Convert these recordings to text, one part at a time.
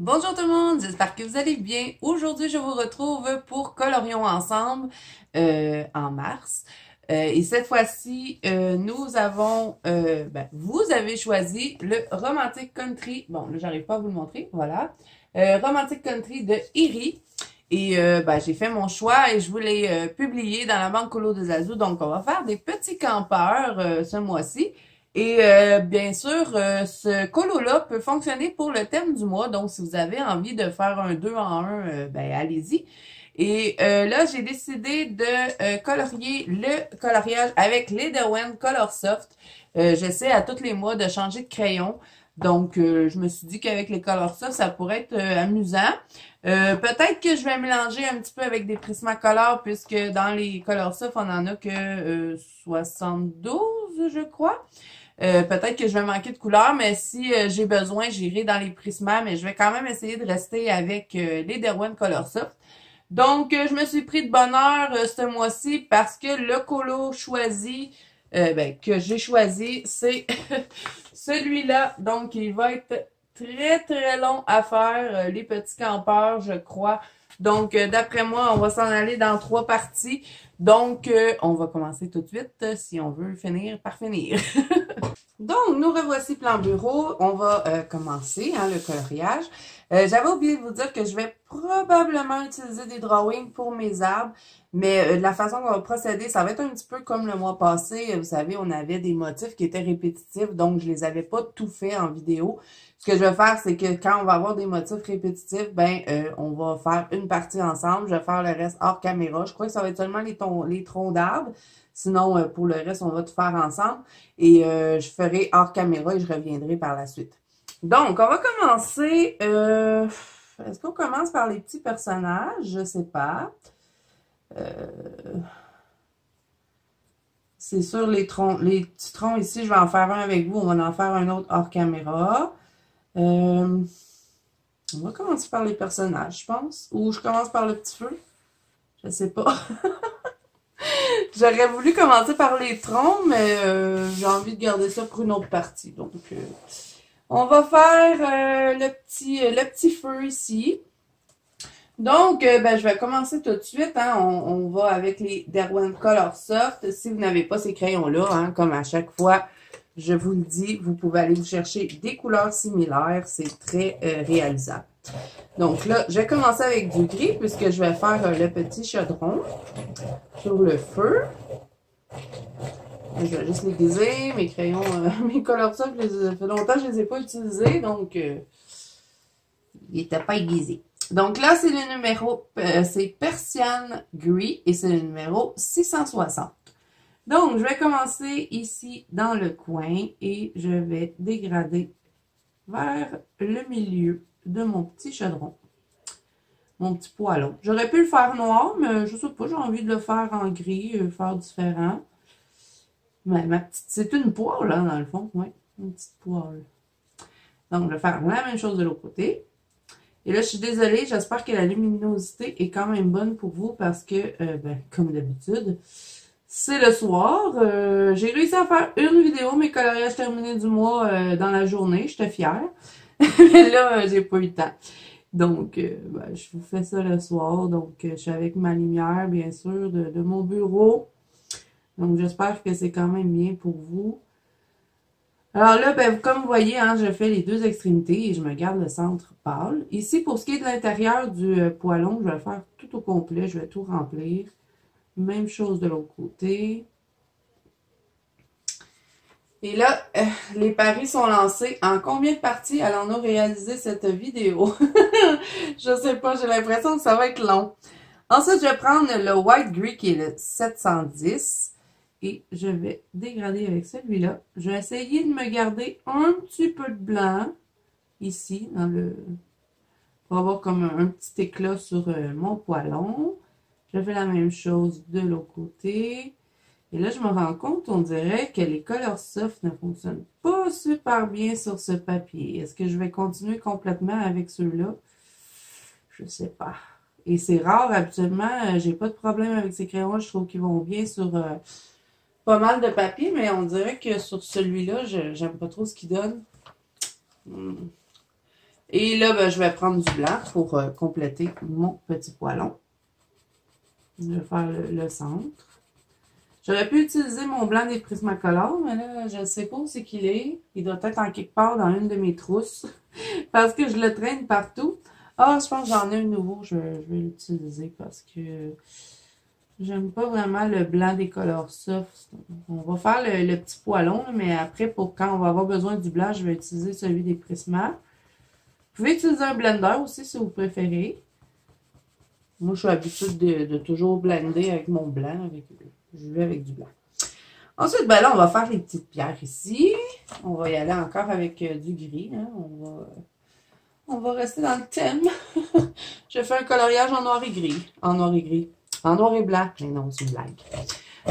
Bonjour tout le monde, j'espère que vous allez bien. Aujourd'hui, je vous retrouve pour Colorions ensemble en mars. Et cette fois-ci, vous avez choisi le Romantic Country. Bon, là, j'arrive pas à vous le montrer, voilà. Romantic Country de Iri. Et j'ai fait mon choix et je vous l'ai publié dans la banque Colo de Zazu. Donc, on va faire des petits campeurs ce mois-ci. Et bien sûr, ce colo-là peut fonctionner pour le thème du mois. Donc, si vous avez envie de faire un 2 en 1, allez-y. Et là, j'ai décidé de colorier le coloriage avec les Derwent Color Soft. J'essaie à tous les mois de changer de crayon. Donc, je me suis dit qu'avec les Color Soft, ça pourrait être amusant. Peut-être que je vais mélanger un petit peu avec des Prismacolor, puisque dans les Color Soft, on en a que 72, je crois. Peut-être que je vais manquer de couleurs, mais si j'ai besoin, j'irai dans les Prisma, mais je vais quand même essayer de rester avec les Derwent Color Soft. Donc, je me suis pris de bonne heure ce mois-ci parce que le colo choisi, que j'ai choisi, c'est celui-là. Donc, il va être très, très long à faire, les petits campeurs, je crois. Donc, d'après moi, on va s'en aller dans 3 parties. Donc, on va commencer tout de suite si on veut finir par finir. Donc, nous revoici plan bureau. On va commencer le coloriage. J'avais oublié de vous dire que je vais probablement utiliser des drawings pour mes arbres, mais de la façon qu'on va procéder, ça va être un petit peu comme le mois passé. Vous savez, on avait des motifs qui étaient répétitifs, donc je les avais pas tout fait en vidéo. Ce que je vais faire, c'est que quand on va avoir des motifs répétitifs, on va faire une partie ensemble. Je vais faire le reste hors caméra. Je crois que ça va être seulement les troncs d'arbres. Sinon, pour le reste, on va tout faire ensemble. Et je ferai hors caméra et je reviendrai par la suite. Donc, on va commencer. Est-ce qu'on commence par les petits personnages? Je sais pas. C'est sûr, les petits troncs ici, je vais en faire un avec vous. On va en faire un autre hors caméra. On va commencer par les personnages, je pense. Ou je commence par le petit feu. Je sais pas. J'aurais voulu commencer par les troncs, mais j'ai envie de garder ça pour une autre partie. Donc, on va faire le petit feu ici. Donc, je vais commencer tout de suite. Hein. On va avec les Derwent Color Soft. Si vous n'avez pas ces crayons-là, hein, comme à chaque fois, je vous le dis, vous pouvez aller vous chercher des couleurs similaires. C'est très réalisable. Donc là, je vais commencer avec du gris puisque je vais faire le petit chaudron sur le feu. Je vais juste l'aiguiser. Mes crayons, mes Color Soft, ça fait longtemps que je ne les ai pas utilisés, donc il n'était pas aiguisé. Donc là, c'est le numéro, c'est Persian Gris et c'est le numéro 660. Donc, je vais commencer ici dans le coin et je vais dégrader vers le milieu de mon petit chaudron. Mon petit poêlon. J'aurais pu le faire noir, mais je sais pas, j'ai envie de le faire en gris, faire différent. Mais ma petite, c'est une poêle, là, dans le fond, oui, une petite poêle. Donc, je vais faire la même chose de l'autre côté. Et là, je suis désolée, j'espère que la luminosité est quand même bonne pour vous parce que, comme d'habitude, c'est le soir. J'ai réussi à faire une vidéo, mes coloriages terminés du mois dans la journée. J'étais fière. Mais là, j'ai pas eu le temps. Donc, je vous fais ça le soir. Donc, je suis avec ma lumière, bien sûr, de mon bureau. Donc, j'espère que c'est quand même bien pour vous. Alors là, comme vous voyez, hein, je fais les deux extrémités et je me garde le centre pâle. Ici, pour ce qui est de l'intérieur du poêlon, je vais le faire tout au complet. Je vais tout remplir. Même chose de l'autre côté. Et là, les paris sont lancés. En combien de parties allons-nous réaliser cette vidéo? Je sais pas, j'ai l'impression que ça va être long. Ensuite, je vais prendre le White Gris qui est le 710. Et je vais dégrader avec celui-là. Je vais essayer de me garder un petit peu de blanc ici, pour avoir comme un petit éclat sur mon poêlon. Je fais la même chose de l'autre côté. Et là, je me rends compte, on dirait que les Color Soft ne fonctionnent pas super bien sur ce papier. Est-ce que je vais continuer complètement avec ceux-là? Je sais pas. Et c'est rare, habituellement, j'ai pas de problème avec ces crayons. Je trouve qu'ils vont bien sur pas mal de papier, mais on dirait que sur celui-là, j'aime pas trop ce qu'il donne. Et là, ben, je vais prendre du blanc pour compléter mon petit poêlon. Je vais faire le centre. J'aurais pu utiliser mon blanc des Prismacolor, mais là, je ne sais pas où c'est qu'il est. Il doit être en quelque part dans une de mes trousses. Parce que je le traîne partout. Ah, je pense que j'en ai un nouveau. Je vais l'utiliser parce que j'aime pas vraiment le blanc des Color Soft. On va faire le petit poêlon, mais après, pour quand on va avoir besoin du blanc, je vais utiliser celui des Prisma. Vous pouvez utiliser un blender aussi si vous préférez. Moi, je suis habituée de toujours blender avec mon blanc. Je vais avec du blanc. Ensuite, ben là, on va faire les petites pierres ici. On va y aller encore avec du gris. Hein. On va rester dans le thème. Je fais un coloriage en noir et gris. En noir et gris. En noir et blanc. Mais non, c'est une blague.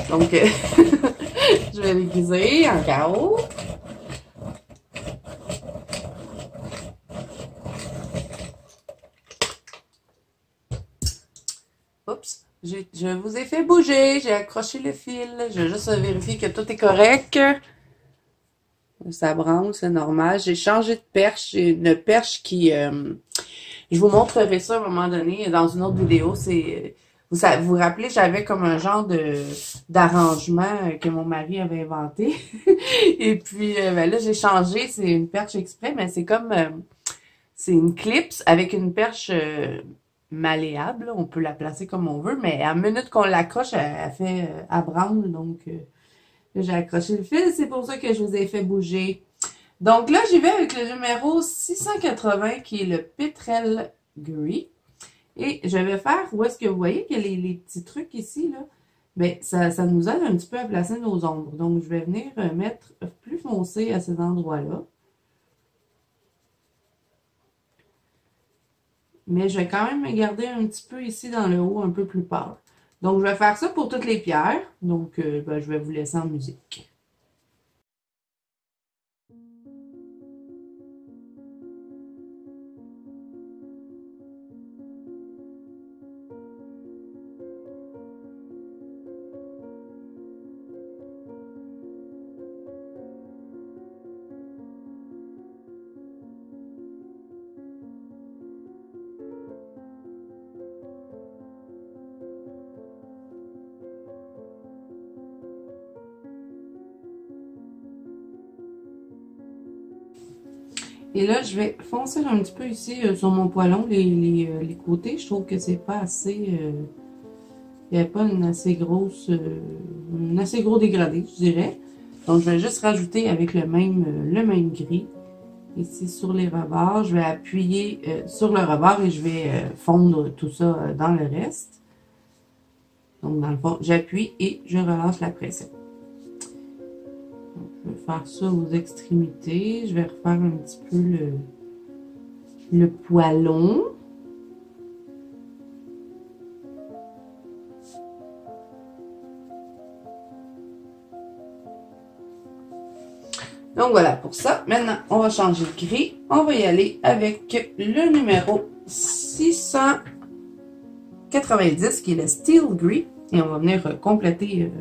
Donc, je vais les griser en carreau. Oups. Je vous ai fait bouger. J'ai accroché le fil. Je vais juste vérifier que tout est correct. Ça branle, c'est normal. J'ai changé de perche. J'ai une perche qui... je vous montrerai ça à un moment donné dans une autre vidéo. C'est... Vous vous rappelez, j'avais comme un genre d'arrangement que mon mari avait inventé. Et puis, ben là, j'ai changé. C'est une perche exprès, mais c'est comme... c'est une clips avec une perche malléable. On peut la placer comme on veut, mais à la minute qu'on l'accroche, elle fait... elle branle, donc... j'ai accroché le fil, c'est pour ça que je vous ai fait bouger. Donc là, j'y vais avec le numéro 680 qui est le Petrel Gris. Et je vais faire, où est-ce que vous voyez qu'il y a les petits trucs ici, là? Bien, ça nous aide un petit peu à placer nos ombres. Donc, je vais venir mettre plus foncé à ces endroits-là. Mais je vais quand même me garder un petit peu ici dans le haut, un peu plus pâle. Donc, je vais faire ça pour toutes les pierres. Donc, ben, je vais vous laisser en musique. Et là, je vais foncer un petit peu ici sur mon poêlon, les côtés. Je trouve que c'est pas assez... il n'y a pas une assez grosse... un assez gros dégradé, je dirais. Donc, je vais juste rajouter avec le même gris. Ici, sur les rebords, je vais appuyer sur le rebord et je vais fondre tout ça dans le reste. Donc, dans le fond, j'appuie et je relâche la pression. Je vais faire ça aux extrémités. Je vais refaire un petit peu le poêlon. Donc voilà pour ça. Maintenant, on va changer de gris. On va y aller avec le numéro 690 qui est le Steel Gris. Et on va venir compléter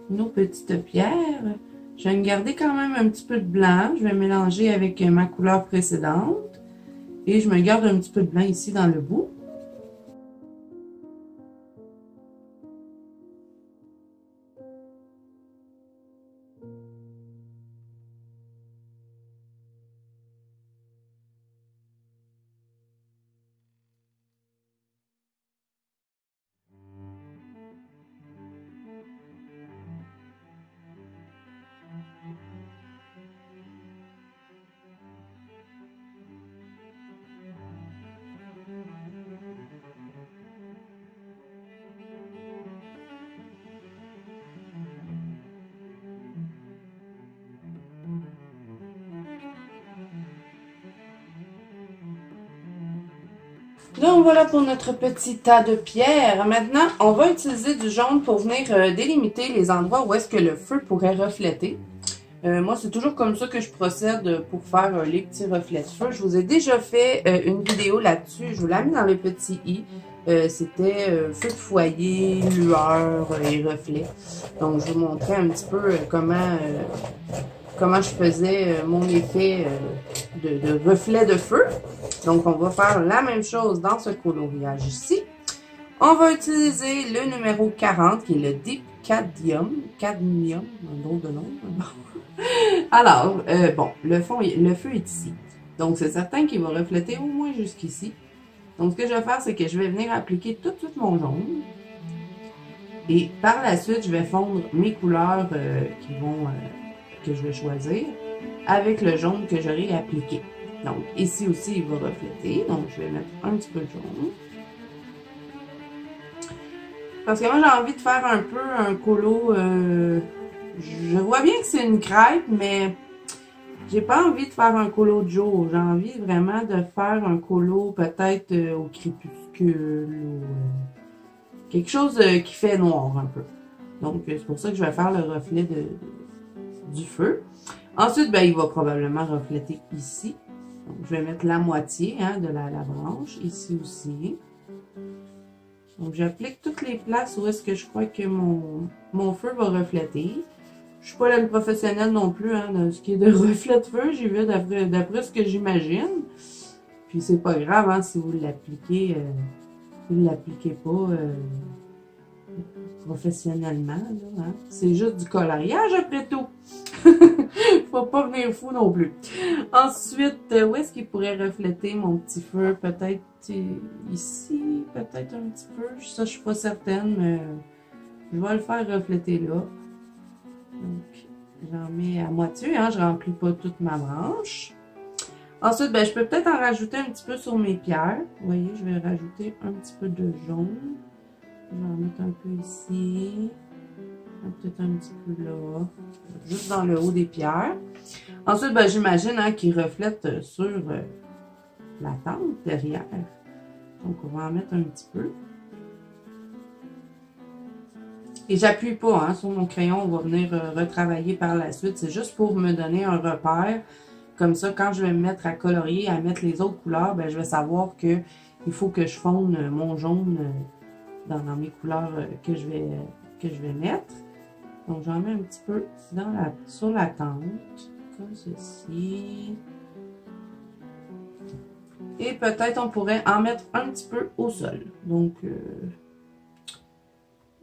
nos petites pierres. Je vais me garder quand même un petit peu de blanc. Je vais mélanger avec ma couleur précédente. Et je me garde un petit peu de blanc ici dans le bout. Donc voilà pour notre petit tas de pierres. Maintenant, on va utiliser du jaune pour venir délimiter les endroits où est-ce que le feu pourrait refléter. Moi, c'est toujours comme ça que je procède pour faire les petits reflets de feu. Je vous ai déjà fait une vidéo là-dessus. Je vous l'ai mis dans les petits i. C'était feu de foyer, lueur et reflets. Donc, je vous montrais un petit peu comment comment je faisais mon effet de reflet de feu. Donc, on va faire la même chose dans ce coloriage ici. On va utiliser le numéro 40, qui est le Deep Cadmium, un drôle de nom. Alors, bon, le feu est ici. Donc, c'est certain qu'il va refléter au moins jusqu'ici. Donc, ce que je vais faire, c'est que je vais venir appliquer tout de suite mon jaune. Et par la suite, je vais fondre mes couleurs que je vais choisir avec le jaune que j'aurai appliqué. Donc, ici aussi, il va refléter. Donc, je vais mettre un petit peu de jaune. Parce que moi, j'ai envie de faire un peu un colo. Je vois bien que c'est une crêpe, mais j'ai pas envie de faire un colo de jour. J'ai envie vraiment de faire un colo peut-être au crépuscule ou quelque chose qui fait noir un peu. Donc, c'est pour ça que je vais faire le reflet du feu. Ensuite, ben, il va probablement refléter ici. Donc, je vais mettre la moitié de la branche, ici aussi. Donc, j'applique toutes les places où est-ce que je crois que mon feu va refléter. Je suis pas une professionnelle non plus dans ce qui est de reflet de feu. J'y vais d'après ce que j'imagine. Puis, c'est pas grave si vous l'appliquez. Vous ne l'appliquez pas professionnellement. C'est juste du coloriage après tout. Faut pas venir fou non plus. Ensuite, où est-ce qu'il pourrait refléter mon petit feu? Peut-être ici, peut-être un petit peu. Ça, je suis pas certaine, mais je vais le faire refléter là. Donc, j'en mets à moitié, je remplis pas toute ma branche. Ensuite, ben, je peux peut-être en rajouter un petit peu sur mes pierres. Vous voyez, je vais rajouter un petit peu de jaune. Je vais en mettre un peu ici. Peut-être un petit peu là. Juste dans le haut des pierres. Ensuite, ben, j'imagine qu'il reflète sur la tente derrière. Donc, on va en mettre un petit peu. Et j'appuie pas sur mon crayon. On va venir retravailler par la suite. C'est juste pour me donner un repère. Comme ça, quand je vais me mettre à colorier, à mettre les autres couleurs, ben, je vais savoir qu'il faut que je fonde mon jaune dans mes couleurs que je vais mettre. Donc, j'en mets un petit peu sur la tente, comme ceci. Et peut-être on pourrait en mettre un petit peu au sol. Donc,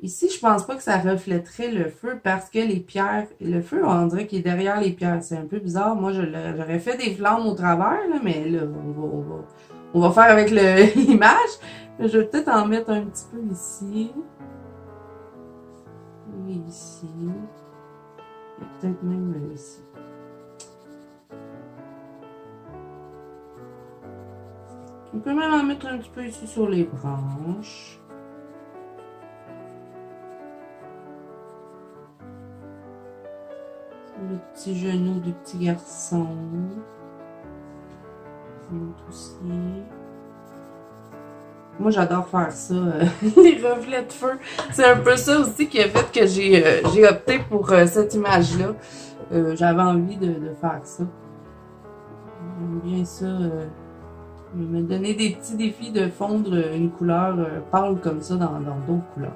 ici, je pense pas que ça reflèterait le feu parce que les pierres, le feu, on dirait qu'il est derrière les pierres. C'est un peu bizarre. Moi, j'aurais fait des flammes au travers, là, mais là, on va faire avec l'image. Je vais peut-être en mettre un petit peu ici. Et ici. Et peut-être même ici. On peut même en mettre un petit peu ici sur les branches. Le petit genou du petit garçon. L'autre aussi. Moi, j'adore faire ça, les reflets de feu. C'est un peu ça aussi qui a fait que j'ai opté pour cette image-là. J'avais envie de faire ça. J'aime bien ça. Me donner des petits défis de fondre une couleur pâle comme ça dans d'autres couleurs.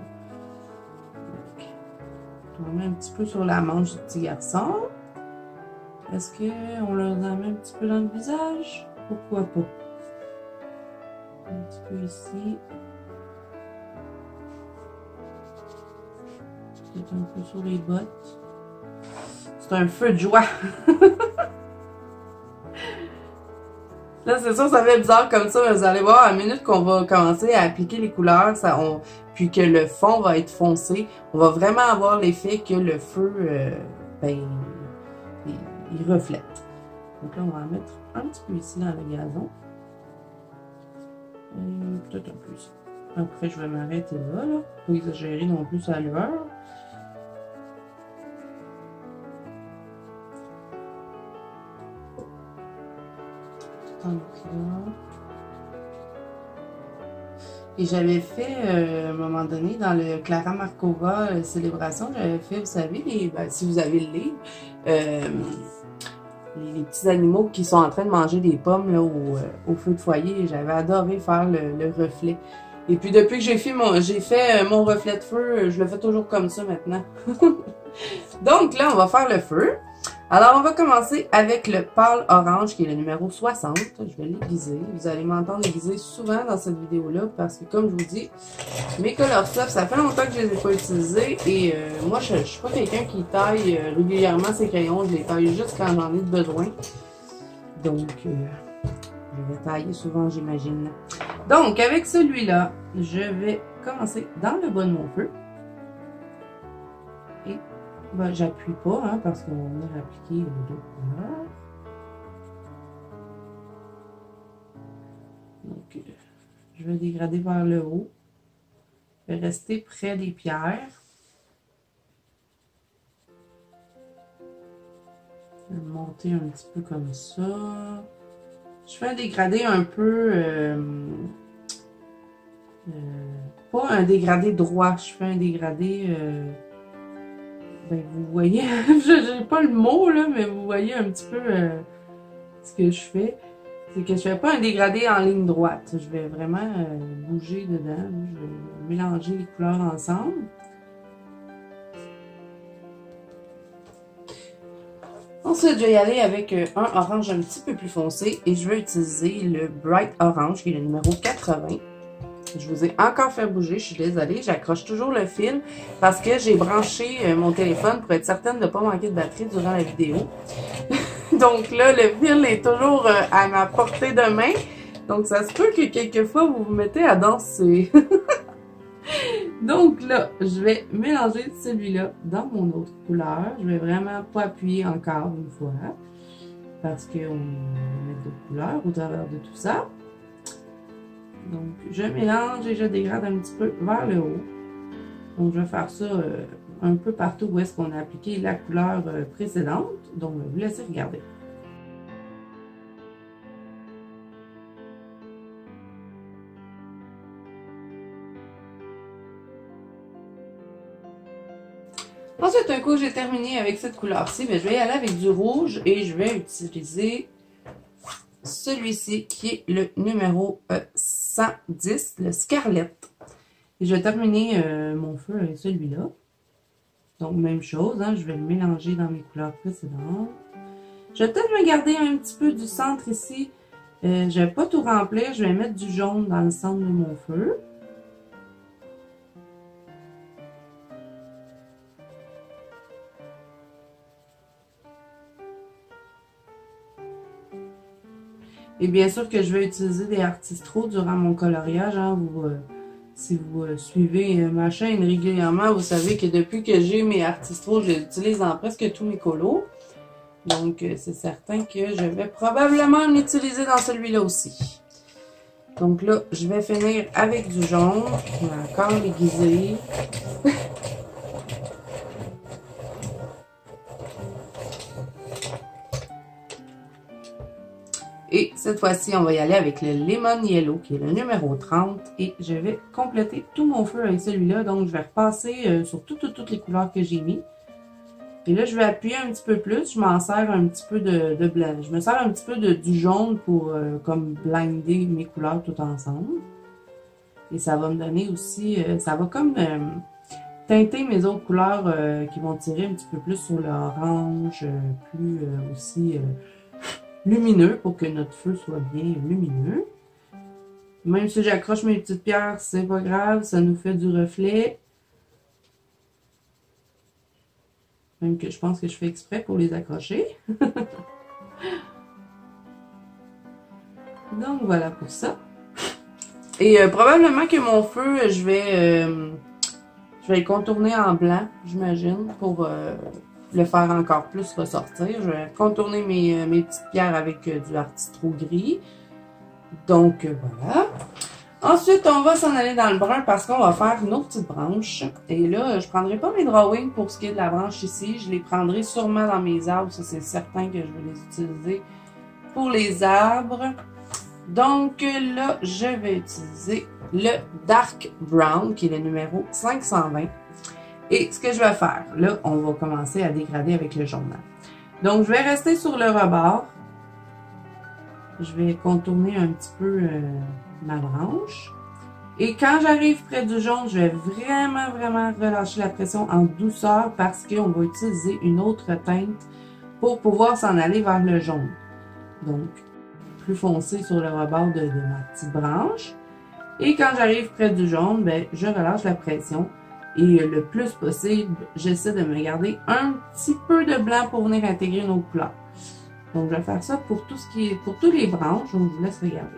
On met un petit peu sur la manche du petit garçon. Est-ce qu'on leur en met un petit peu dans le visage? Pourquoi pas? Un petit peu ici. Peut-être un peu sur les bottes. C'est un feu de joie. Là, c'est sûr, ça fait bizarre comme ça, mais vous allez voir, à la minute qu'on va commencer à appliquer les couleurs, puis que le fond va être foncé, on va vraiment avoir l'effet que le feu, il reflète. Donc là, on va en mettre un petit peu ici dans le gazon. Peut-être un peu ici. Après, je vais m'arrêter là, pas exagérer non plus à l'heure. Et j'avais fait, à un moment donné, dans le Clara Markova Célébration, j'avais fait, vous savez, si vous avez le livre, les petits animaux qui sont en train de manger des pommes là, au feu de foyer. J'avais adoré faire le reflet. Et puis depuis que j'ai fait mon reflet de feu, je le fais toujours comme ça maintenant. Donc là, on va faire le feu. Alors, on va commencer avec le pâle orange qui est le numéro 60. Je vais l'aiguiser. Vous allez m'entendre aiguiser souvent dans cette vidéo-là parce que, comme je vous dis, mes Coloursoft, ça fait longtemps que je les ai pas utilisés et moi, je suis pas quelqu'un qui taille régulièrement ses crayons. Je les taille juste quand j'en ai besoin. Donc, je vais tailler souvent, j'imagine. Donc, avec celui-là, je vais commencer dans le bas de mon feu. Et ben, j'appuie pas, hein, parce qu'on va venir appliquer les deux couleurs. Donc, je vais dégrader vers le haut. Je vais rester près des pierres. Je vais monter un petit peu comme ça. Je fais un dégradé un peu... pas un dégradé droit, je fais un dégradé... ben, vous voyez, je n'ai pas le mot, là, mais vous voyez un petit peu ce que je fais. C'est que je fais pas un dégradé en ligne droite. Je vais vraiment bouger dedans. Je vais mélanger les couleurs ensemble. Ensuite, je vais y aller avec un orange un petit peu plus foncé et je vais utiliser le Bright Orange qui est le numéro 80. Je vous ai encore fait bouger, je suis désolée, j'accroche toujours le fil parce que j'ai branché mon téléphone pour être certaine de ne pas manquer de batterie durant la vidéo. Donc là, le fil est toujours à ma portée de main. Donc ça se peut que quelquefois vous vous mettez à danser. Donc là, je vais mélanger celui-là dans mon autre couleur. Je vais vraiment pas appuyer encore une fois parce qu'on va mettre d'autres couleurs au travers de tout ça. Donc, je mélange et je dégrade un petit peu vers le haut. Donc, je vais faire ça un peu partout où est-ce qu'on a appliqué la couleur précédente. Donc, je vais vous laisser regarder. Ensuite, un coup j'ai terminé avec cette couleur-ci, je vais y aller avec du rouge et je vais utiliser celui-ci qui est le numéro 110, le Scarlet. Et je vais terminer mon feu avec celui-là. Donc, même chose, hein, je vais le mélanger dans mes couleurs précédentes. Je vais peut-être me garder un petit peu du centre ici. Je ne vais pas tout remplir, je vais mettre du jaune dans le centre de mon feu. Et bien sûr que je vais utiliser des Artistro durant mon coloriage. Hein. Si vous suivez ma chaîne régulièrement, vous savez que depuis que j'ai mes Artistro, je les utilise dans presque tous mes colos. Donc, c'est certain que je vais probablement l'utiliser dans celui-là aussi. Donc là, je vais finir avec du jaune. Je vais encore l'aiguiser. Et cette fois-ci, on va y aller avec le Lemon Yellow, qui est le numéro 30. Et je vais compléter tout mon feu avec celui-là. Donc, je vais repasser sur toutes les couleurs que j'ai mis. Et là, je vais appuyer un petit peu plus. Je m'en sers un petit peu de blanc. Je me sers un petit peu du jaune pour comme blinder mes couleurs tout ensemble. Et ça va me donner aussi... ça va comme teinter mes autres couleurs qui vont tirer un petit peu plus sur l'orange, plus aussi... lumineux pour que notre feu soit bien lumineux. Même si j'accroche mes petites pierres, c'est pas grave, ça nous fait du reflet. Même que je pense que je fais exprès pour les accrocher. Donc voilà pour ça. Et probablement que mon feu, je vais le contourner en blanc, j'imagine, pour le faire encore plus ressortir. Je vais contourner mes petites pierres avec du Artistro gris. Donc, voilà. Ensuite, on va s'en aller dans le brun parce qu'on va faire nos petites branches. Et là, je ne prendrai pas mes drawings pour ce qui est de la branche ici. Je les prendrai sûrement dans mes arbres. Ça, c'est certain que je vais les utiliser pour les arbres. Donc, là, je vais utiliser le Dark Brown, qui est le numéro 520. Et ce que je vais faire, là, on va commencer à dégrader avec le jaune. Donc, je vais rester sur le rebord. Je vais contourner un petit peu ma branche. Et quand j'arrive près du jaune, je vais vraiment relâcher la pression en douceur parce qu'on va utiliser une autre teinte pour pouvoir s'en aller vers le jaune. Donc, plus foncé sur le rebord de ma petite branche. Et quand j'arrive près du jaune, ben, je relâche la pression. Et le plus possible, j'essaie de me garder un petit peu de blanc pour venir intégrer nos couleurs. Donc, je vais faire ça pour tout ce qui est, pour toutes les branches. Donc, je vous laisse regarder.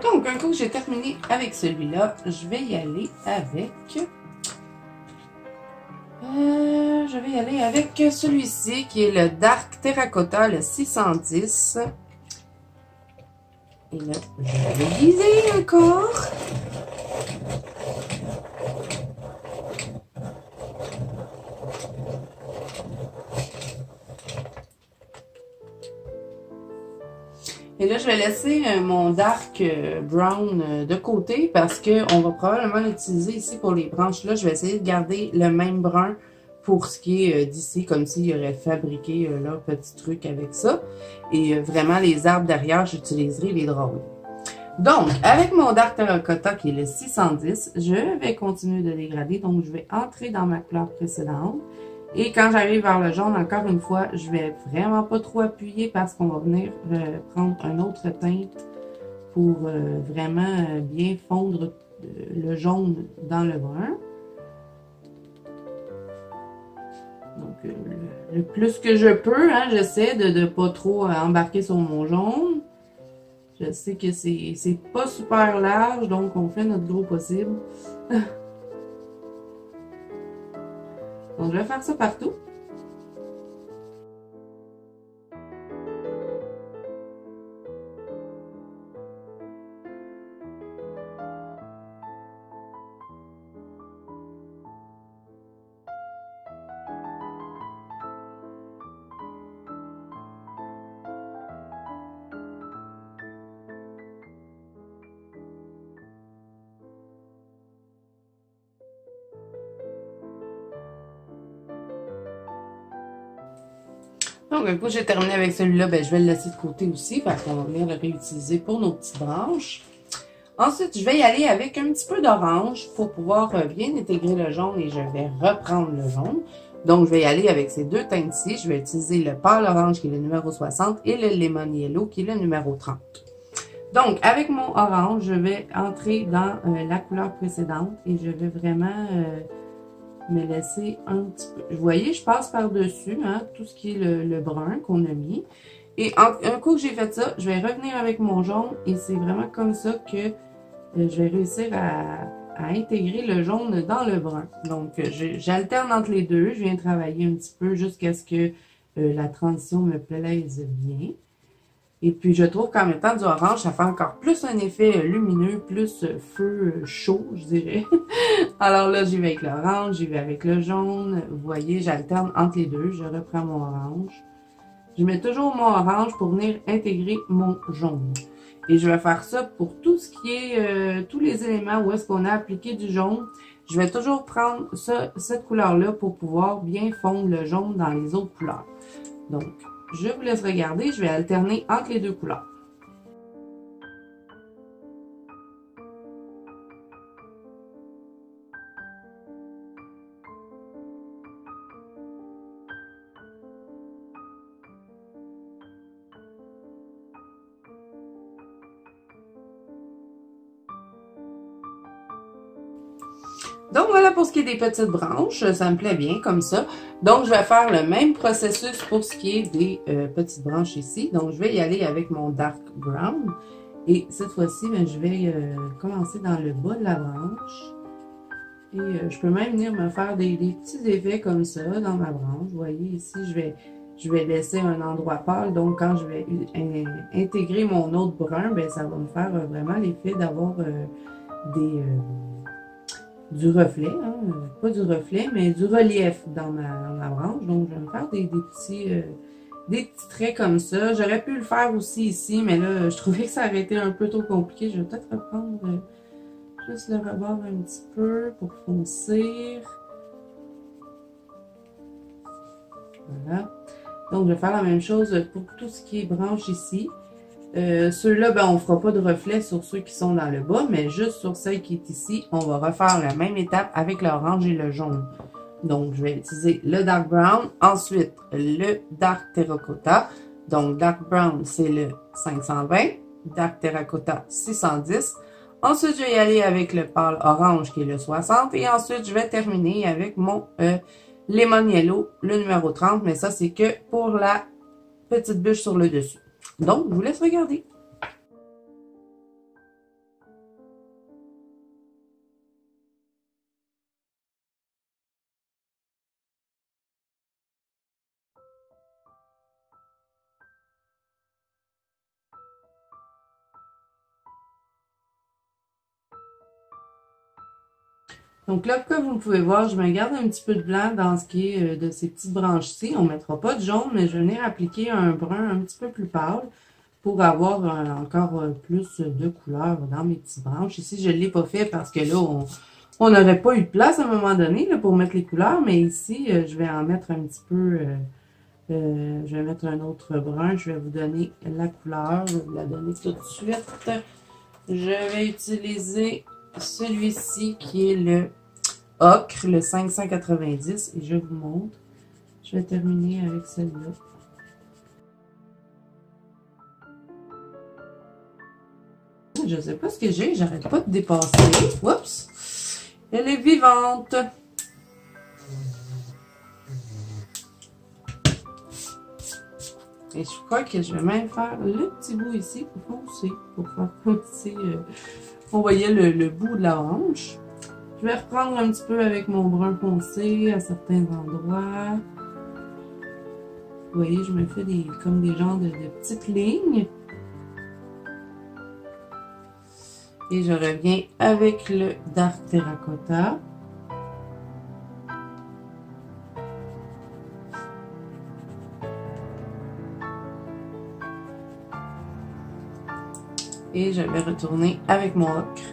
Donc, un coup que j'ai terminé avec celui-là, je vais y aller avec... celui-ci qui est le Dark Terracotta, le 610. Et là, je vais viser encore. Et là, je vais laisser mon dark brown de côté parce qu'on va probablement l'utiliser ici pour les branches. Là, je vais essayer de garder le même brun pour ce qui est d'ici, comme s'ils auraient fabriqué leur petit truc avec ça. Et vraiment, les arbres derrière, j'utiliserai les drawings. Donc, avec mon Dark Terracotta qui est le 610, je vais continuer de dégrader. Donc, je vais entrer dans ma couleur précédente. Et quand j'arrive vers le jaune, encore une fois, je vais vraiment pas trop appuyer parce qu'on va venir prendre un autre teinte pour vraiment bien fondre le jaune dans le brun. Donc, le plus que je peux, hein, j'essaie de ne pas trop embarquer sur mon jaune. Je sais que c'est pas super large, donc on fait notre gros possible. Donc, je vais faire ça partout. Donc, un coup j'ai terminé avec celui-là, ben, je vais le laisser de côté aussi parce qu'on va venir le réutiliser pour nos petites branches. Ensuite, je vais y aller avec un petit peu d'orange pour pouvoir bien intégrer le jaune et je vais reprendre le jaune. Donc, je vais y aller avec ces deux teintes-ci. Je vais utiliser le pâle orange qui est le numéro 60 et le lemon yellow qui est le numéro 30. Donc, avec mon orange, je vais entrer dans la couleur précédente et je vais vraiment... me laisser un petit peu. Vous voyez, je passe par-dessus hein, tout ce qui est le brun qu'on a mis. Et un coup que j'ai fait ça, je vais revenir avec mon jaune et c'est vraiment comme ça que je vais réussir à intégrer le jaune dans le brun. Donc, j'alterne entre les deux. Je viens travailler un petit peu jusqu'à ce que la transition me plaise bien. Et puis, je trouve qu'en mettant du orange, ça fait encore plus un effet lumineux, plus feu chaud, je dirais. Alors là, j'y vais avec l'orange, j'y vais avec le jaune. Vous voyez, j'alterne entre les deux. Je reprends mon orange. Je mets toujours mon orange pour venir intégrer mon jaune. Et je vais faire ça pour tout ce qui est, tous les éléments où est-ce qu'on a appliqué du jaune. Je vais toujours prendre cette couleur-là pour pouvoir bien fondre le jaune dans les autres couleurs. Donc, je vous laisse regarder, je vais alterner entre les deux couleurs. Donc voilà pour ce qui est des petites branches, ça me plaît bien comme ça. Donc je vais faire le même processus pour ce qui est des petites branches ici. Donc je vais y aller avec mon dark brown. Et cette fois-ci, je vais commencer dans le bas de la branche. Et je peux même venir me faire des petits effets comme ça dans ma branche. Vous voyez ici, je vais laisser un endroit pâle. Donc quand je vais intégrer mon autre brun, ça va me faire vraiment l'effet d'avoir du reflet, hein, pas du reflet, mais du relief dans ma branche. Donc, je vais me faire des petits traits comme ça. J'aurais pu le faire aussi ici, mais là, je trouvais que ça aurait été un peu trop compliqué. Je vais peut-être reprendre juste le rebord un petit peu pour foncir. Voilà. Donc, je vais faire la même chose pour tout ce qui est branche ici. Ceux-là, ben, on ne fera pas de reflet sur ceux qui sont dans le bas, mais juste sur celle qui est ici, on va refaire la même étape avec l'orange et le jaune. Donc, je vais utiliser le dark brown, ensuite le dark terracotta. Donc, dark brown, c'est le 520, dark terracotta 610. Ensuite, je vais y aller avec le pâle orange qui est le 60 et ensuite, je vais terminer avec mon lemon yellow, le numéro 30, mais ça, c'est que pour la petite bûche sur le dessus. Donc, je vous laisse regarder. Donc là, comme vous pouvez voir, je me garde un petit peu de blanc dans ce qui est de ces petites branches-ci. On ne mettra pas de jaune, mais je vais venir appliquer un brun un petit peu plus pâle pour avoir encore plus de couleur dans mes petites branches. Ici, je ne l'ai pas fait parce que là, on n'aurait pas eu de place à un moment donné là, pour mettre les couleurs, mais ici, je vais en mettre un petit peu, je vais mettre un autre brun. Je vais vous donner la couleur, je vais vous la donner tout de suite. Je vais utiliser celui-ci qui est le ocre, le 590, et je vous montre. Je vais terminer avec celle-là. Je ne sais pas ce que j'ai, j'arrête pas de dépasser. Oups! Elle est vivante! Et je crois que je vais même faire le petit bout ici pour foncer, pour faire comme si on voyait le bout de la hanche. Je vais reprendre un petit peu avec mon brun foncé à certains endroits. Vous voyez, je me fais comme des genres de petites lignes. Et je reviens avec le dark terracotta. Et je vais retourner avec mon ocre.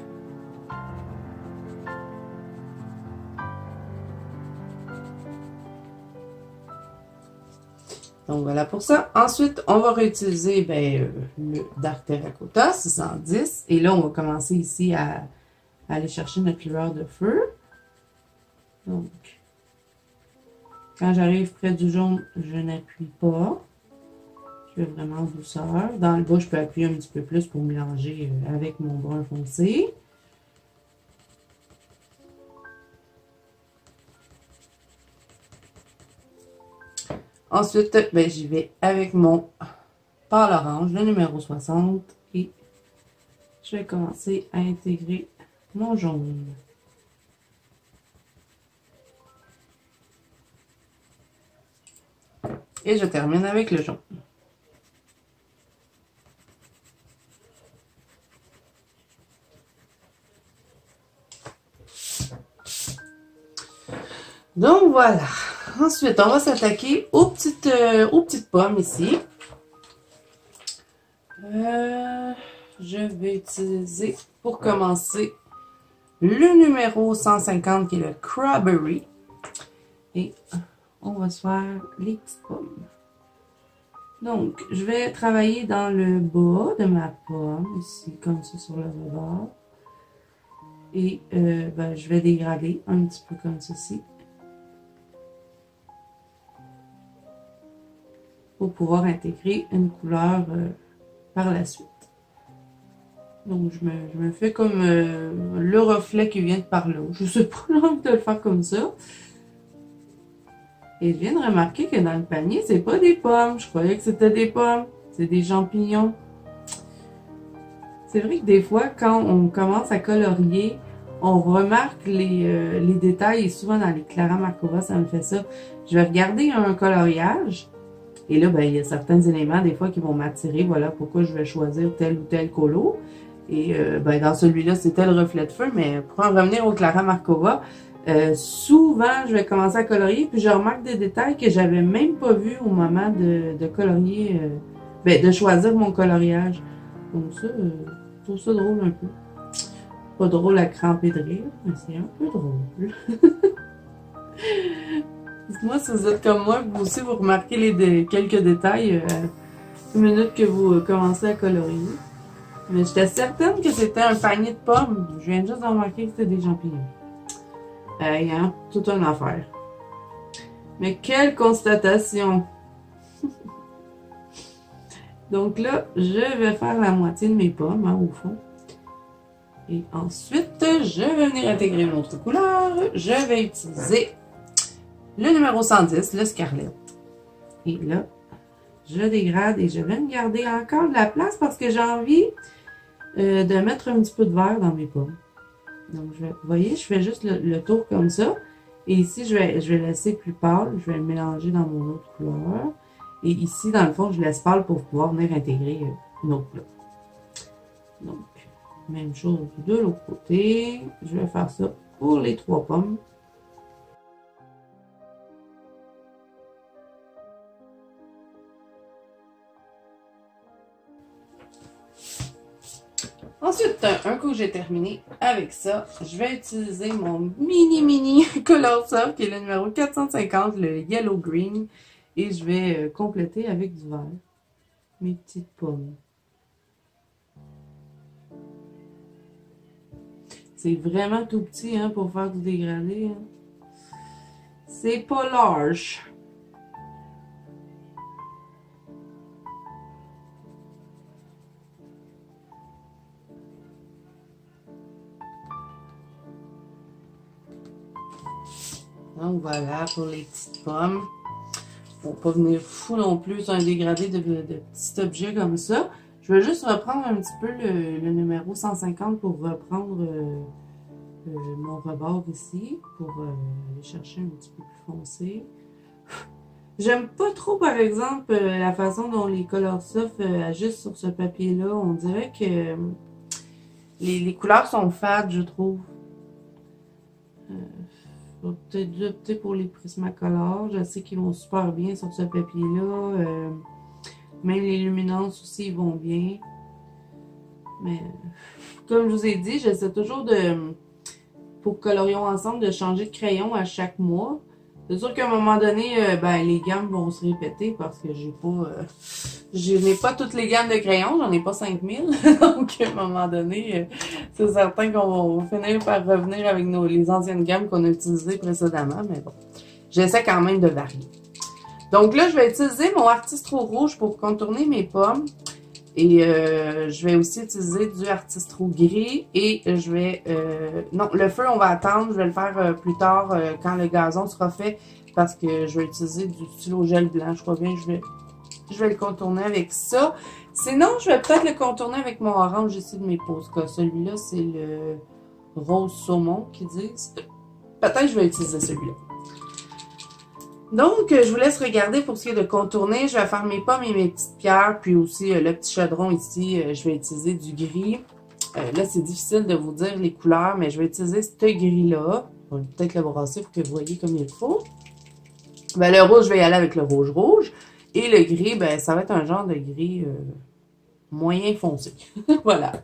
Donc voilà pour ça. Ensuite, on va réutiliser le dark terracotta 610. Et là, on va commencer ici à aller chercher notre lueur de feu. Donc, quand j'arrive près du jaune, je n'appuie pas. Je vais vraiment en douceur. Dans le bas, je peux appuyer un petit peu plus pour mélanger avec mon brun foncé. Ensuite, j'y vais avec mon pâle orange, le numéro 60. Et je vais commencer à intégrer mon jaune. Et je termine avec le jaune. Donc voilà. Ensuite, on va s'attaquer aux petites pommes ici. Je vais utiliser pour commencer le numéro 150 qui est le Crawberry. Et on va se faire les petites pommes. Donc, je vais travailler dans le bas de ma pomme, ici, comme ça sur le rebord. Et je vais dégrader un petit peu comme ceci. Pour pouvoir intégrer une couleur par la suite. Donc, je me fais comme le reflet qui vient de par là. Je ne sais pas, j'ai envie de le faire comme ça. Et je viens de remarquer que dans le panier, c'est pas des pommes. Je croyais que c'était des pommes. C'est des champignons. C'est vrai que des fois, quand on commence à colorier, on remarque les détails. Et souvent, dans les Clara Markova, ça me fait ça. Je vais regarder un coloriage. Et là, il y a certains éléments, des fois, qui vont m'attirer. Voilà pourquoi je vais choisir tel ou tel colo. Et ben, dans celui-là, c'était le reflet de feu, mais pour en revenir au Clara Markova, souvent, je vais commencer à colorier, puis je remarque des détails que j'avais même pas vus au moment de colorier, ben, de choisir mon coloriage. Donc ça, je trouve ça drôle un peu. Pas drôle à cramper de rire, mais c'est un peu drôle. Dites-moi si vous êtes comme moi, vous aussi vous remarquez quelques détails une minute que vous commencez à colorier. Mais j'étais certaine que c'était un panier de pommes. Je viens juste de remarquer que c'était des champignons. Hein, toute une affaire. Mais quelle constatation! Donc là, je vais faire la moitié de mes pommes, hein, au fond. Et ensuite, je vais venir intégrer une autre couleur. Je vais utiliser le numéro 110, le Scarlet. Et là, je dégrade et je vais me garder encore de la place parce que j'ai envie de mettre un petit peu de vert dans mes pommes. Donc, vous voyez, je fais juste le tour comme ça. Et ici, je vais laisser plus pâle. Je vais le mélanger dans mon autre couleur. Et ici, dans le fond, je laisse pâle pour pouvoir venir intégrer une autre couleur. Donc, même chose de l'autre côté. Je vais faire ça pour les 3 pommes. Ensuite, un coup que j'ai terminé avec ça, je vais utiliser mon mini Color Soft qui est le numéro 450, le Yellow Green. Et je vais compléter avec du vert mes petites pommes. C'est vraiment tout petit hein, pour faire du dégradé. Hein. C'est pas large. Donc voilà pour les petites pommes. Pour pas venir fou non plus sur un dégradé de petits objets comme ça. Je vais juste reprendre un petit peu le numéro 150 pour reprendre mon rebord ici. Pour aller chercher un petit peu plus foncé. J'aime pas trop par exemple la façon dont les Color Soft agissent sur ce papier-là. On dirait que les couleurs sont fades, je trouve. Je vais peut-être opter pour les Prismacolor. Je sais qu'ils vont super bien sur ce papier-là. Même les luminances aussi, ils vont bien. Mais, comme je vous ai dit, j'essaie toujours pour Colorions Ensemble, de changer de crayon à chaque mois. C'est sûr qu'à un moment donné, ben, les gammes vont se répéter parce que je n'ai pas toutes les gammes de crayons, j'en ai pas 5000. Donc, à un moment donné, c'est certain qu'on va finir par revenir avec les anciennes gammes qu'on a utilisées précédemment. Mais bon, j'essaie quand même de varier. Donc là, je vais utiliser mon Artistro rouge pour contourner mes pommes. Et je vais aussi utiliser du Artistro gris. Et je vais... non, le feu, on va attendre. Je vais le faire plus tard quand le gazon sera fait. Parce que je vais utiliser du stylo gel blanc. Je crois bien que je vais le contourner avec ça. Sinon, je vais peut-être le contourner avec mon orange ici de mes Posca. Celui-là, c'est le rose saumon qu'ils disent. Peut-être que je vais utiliser celui-là. Donc, je vous laisse regarder pour ce qui est de contourner. Je vais faire mes pommes et mes petites pierres, puis aussi le petit chaudron ici, je vais utiliser du gris. Là, c'est difficile de vous dire les couleurs, mais je vais utiliser ce gris-là. On va peut-être le brasser pour que vous voyez comme il faut. Ben, le rouge, je vais y aller avec le rouge. Et le gris, ben, ça va être un genre de gris moyen foncé. Voilà.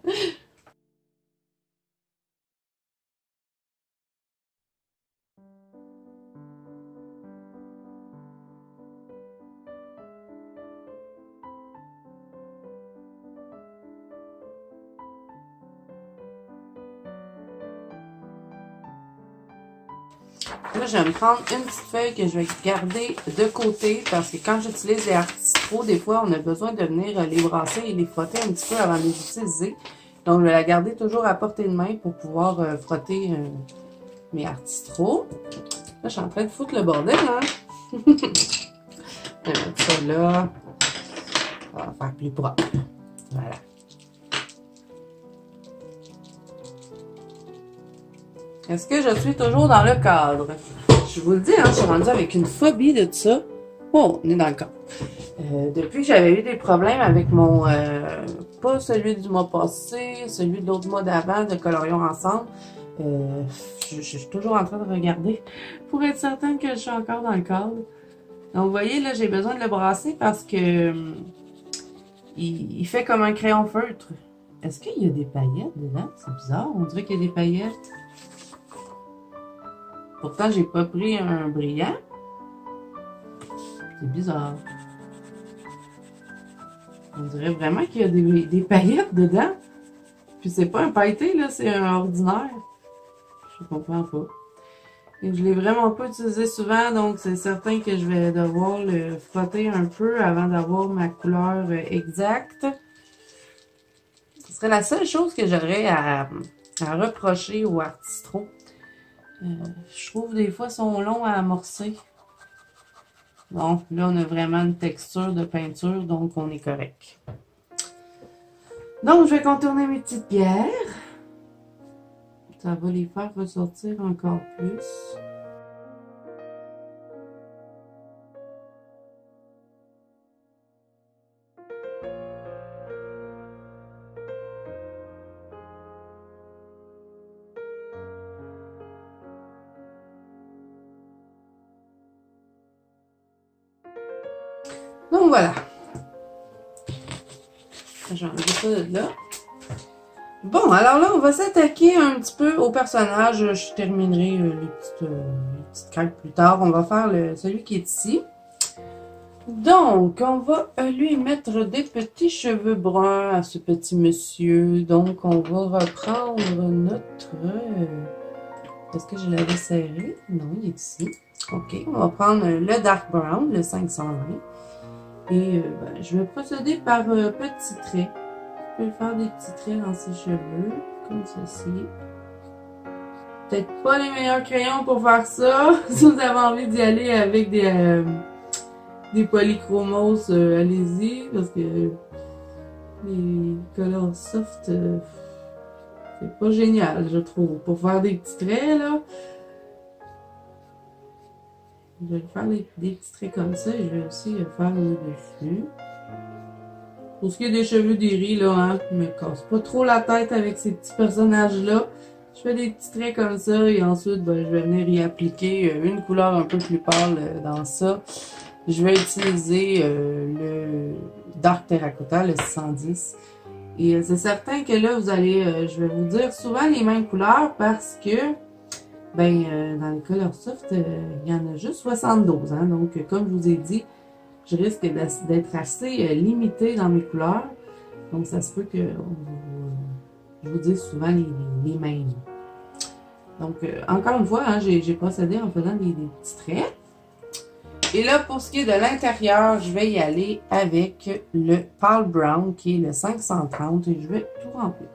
Là, je vais me prendre une petite feuille que je vais garder de côté parce que quand j'utilise les Artistro, des fois, on a besoin de venir les brasser et les frotter un petit peu avant de les utiliser. Donc, je vais la garder toujours à portée de main pour pouvoir frotter mes Artistro. Là, je suis en train de foutre le bordel, hein? Je vais mettre ça là. On va faire plus propre. Voilà. Est-ce que je suis toujours dans le cadre? Je vous le dis, hein, je suis rendue avec une phobie de ça. Oh, on est dans le cadre. Depuis que j'avais eu des problèmes avec mon... pas celui du mois passé, celui de l'autre mois d'avant, de Colorions ensemble, je suis toujours en train de regarder pour être certaine que je suis encore dans le cadre. Donc, vous voyez, là, j'ai besoin de le brasser parce que il fait comme un crayon feutre. Est-ce qu'il y a des paillettes dedans? C'est bizarre, on dirait qu'il y a des paillettes. Pourtant, j'ai pas pris un brillant. C'est bizarre. On dirait vraiment qu'il y a des paillettes dedans. Puis c'est pas un pailleté, là, c'est un ordinaire. Je comprends pas. Et je l'ai vraiment pas utilisé souvent, donc c'est certain que je vais devoir le frotter un peu avant d'avoir ma couleur exacte. Ce serait la seule chose que j'aurais à reprocher au Artistro. Je trouve des fois sont longs à amorcer. Bon, là on a vraiment une texture de peinture, donc on est correct. Donc je vais contourner mes petites pierres. Ça va les faire ressortir encore plus. Donc voilà. J'ai enlevé ça de là. Bon, alors là, on va s'attaquer un petit peu au personnage. Je terminerai les petites craques plus tard. On va faire celui qui est ici. Donc, on va lui mettre des petits cheveux bruns à ce petit monsieur. Donc, on va reprendre notre... Est-ce que je l'avais serré? Non, il est ici. OK, on va prendre le Dark Brown, le 520. Et ben, je vais procéder par petits traits. Je peux faire des petits traits dans ses cheveux, comme ceci. Peut-être pas les meilleurs crayons pour faire ça. Si vous avez envie d'y aller avec des polychromos, allez-y, parce que les Color Soft, c'est pas génial, je trouve. Pour faire des petits traits, là, je vais faire des petits traits comme ça et je vais aussi faire le dessus. Pour ce qui est des cheveux d'Iri, là, hein, je me casse pas trop la tête avec ces petits personnages-là. Je fais des petits traits comme ça et ensuite, ben, je vais venir y appliquer une couleur un peu plus pâle dans ça. Je vais utiliser le Dark Terracotta, le 610. Et c'est certain que là, vous allez, je vais vous dire souvent les mêmes couleurs parce que, ben, dans les Color Soft, il y en a juste 72. Hein, donc, comme je vous ai dit, je risque d'être assez limitée dans mes couleurs. Donc, ça se peut que je vous dise souvent les mêmes. Donc, encore une fois, hein, j'ai procédé en faisant des petits traits. Et là, pour ce qui est de l'intérieur, je vais y aller avec le Pale Brown, qui est le 530, et je vais tout remplir.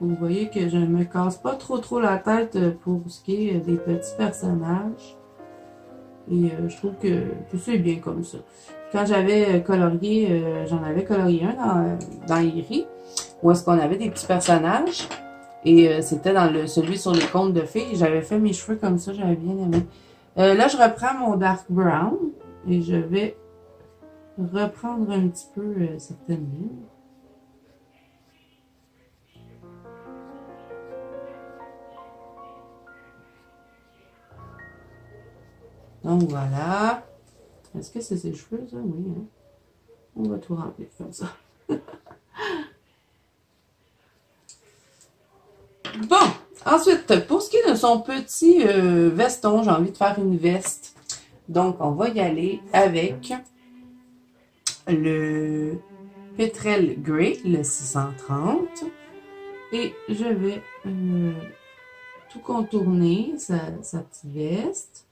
Vous voyez que je ne me casse pas trop la tête pour ce qui est des petits personnages. Et je trouve que c'est bien comme ça. Quand j'avais colorié, j'en avais colorié un dans Iri, où est-ce qu'on avait des petits personnages. Et c'était dans celui sur les contes de fées. J'avais fait mes cheveux comme ça, j'avais bien aimé. Là, je reprends mon Dark Brown et je vais reprendre un petit peu certaines lignes. Donc voilà. Est-ce que c'est ses cheveux, ça? Oui, hein? On va tout remplir comme ça. Bon, ensuite, pour ce qui est de son petit veston, j'ai envie de faire une veste. Donc, on va y aller avec le Petrel Grey, le 630. Et je vais tout contourner, sa petite veste.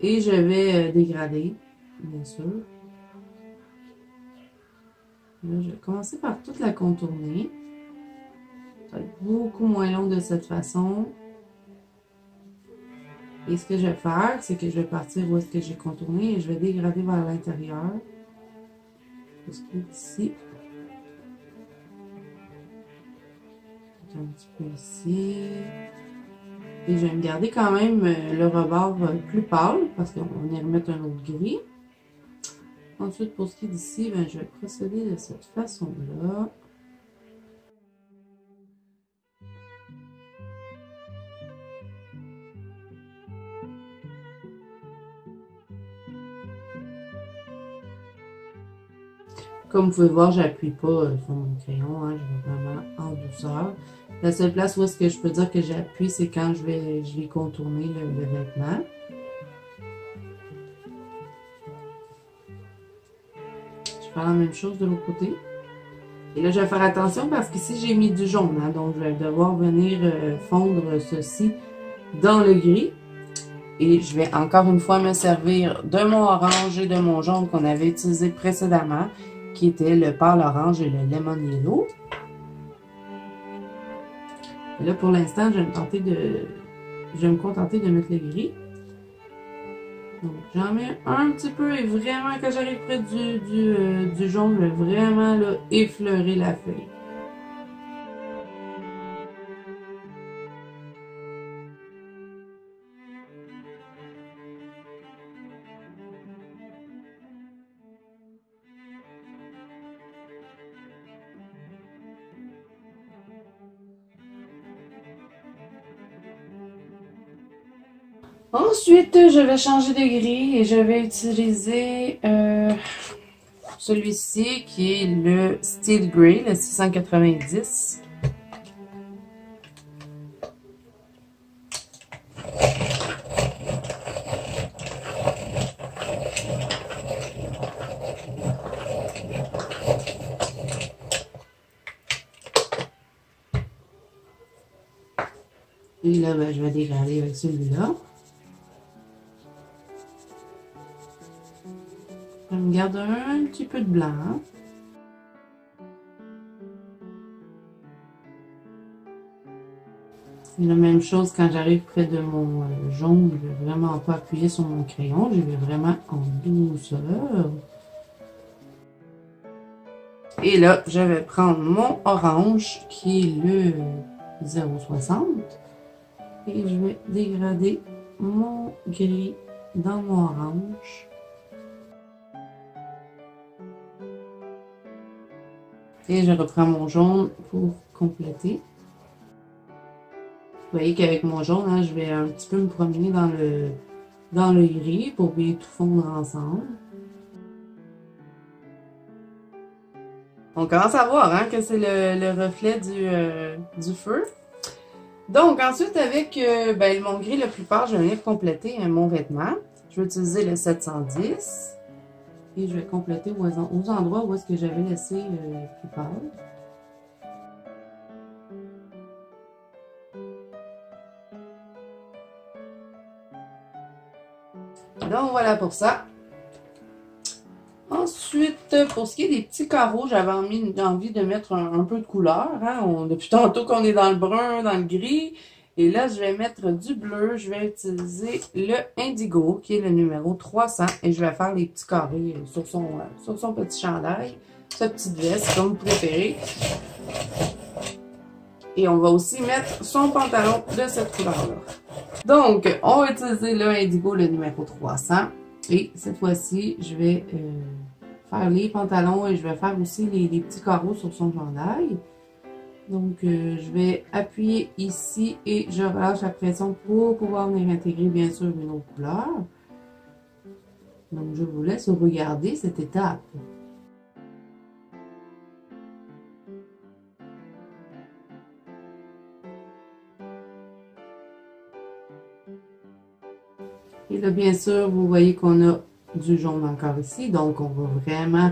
Et je vais dégrader, bien sûr. Là, je vais commencer par toute la contourner. Ça va être beaucoup moins long de cette façon. Et ce que je vais faire, c'est que je vais partir où est-ce que j'ai contourné et je vais dégrader vers l'intérieur. Pour ce qui est ici. Un petit peu ici. Et je vais me garder quand même le rebord plus pâle parce qu'on va y remettre un autre gris. Ensuite, pour ce qui est d'ici, ben, je vais procéder de cette façon-là. Comme vous pouvez voir, j'appuie pas sur mon crayon, hein, je vais vraiment en douceur. La seule place où est-ce que je peux dire que j'appuie, c'est quand je vais contourner le vêtement. Je vais faire la même chose de l'autre côté. Et là, je vais faire attention parce qu'ici, j'ai mis du jaune, hein, donc je vais devoir venir fondre ceci dans le gris. Et je vais encore une fois me servir de mon orange et de mon jaune qu'on avait utilisé précédemment, qui était le pâle orange et le lemon yellow. Et là, pour l'instant, je vais me contenter de mettre le gris. Donc, j'en mets un petit peu et vraiment, quand j'arrive près du jaune, je vais vraiment là, effleurer la feuille. Ensuite, je vais changer de gris et je vais utiliser celui-ci qui est le Steel Grey, le 690. Et là, ben, je vais dégrader avec celui-là. Je me garde un petit peu de blanc. La même chose quand j'arrive près de mon jaune, je ne vais vraiment pas appuyer sur mon crayon, je vais vraiment en douceur. Et là, je vais prendre mon orange qui est le 0,60 et je vais dégrader mon gris dans mon orange. Et je reprends mon jaune pour compléter. Vous voyez qu'avec mon jaune, hein, je vais un petit peu me promener dans le gris pour bien tout fondre ensemble. On commence à voir hein, que c'est le reflet du feu. Donc ensuite, avec ben, mon gris le plus pâle, je vais venir compléter mon vêtement. Je vais utiliser le 710. Et je vais compléter aux endroits où est-ce que j'avais laissé plus pâle. Donc voilà pour ça. Ensuite, pour ce qui est des petits carreaux, j'avais envie de mettre un peu de couleur. Hein. Depuis tantôt qu'on est dans le brun, dans le gris. Et là, je vais mettre du bleu. Je vais utiliser le indigo, qui est le numéro 300. Et je vais faire les petits carrés sur son petit chandail. Sa petite veste, comme vous préférez. Et on va aussi mettre son pantalon de cette couleur-là. Donc, on va utiliser le indigo, le numéro 300. Et cette fois-ci, je vais faire les pantalons et je vais faire aussi les petits carreaux sur son chandail. Donc, je vais appuyer ici et je relâche la pression pour pouvoir venir intégrer bien sûr une autre couleur. Donc, je vous laisse regarder cette étape. Et là, bien sûr, vous voyez qu'on a du jaune encore ici. Donc, on va vraiment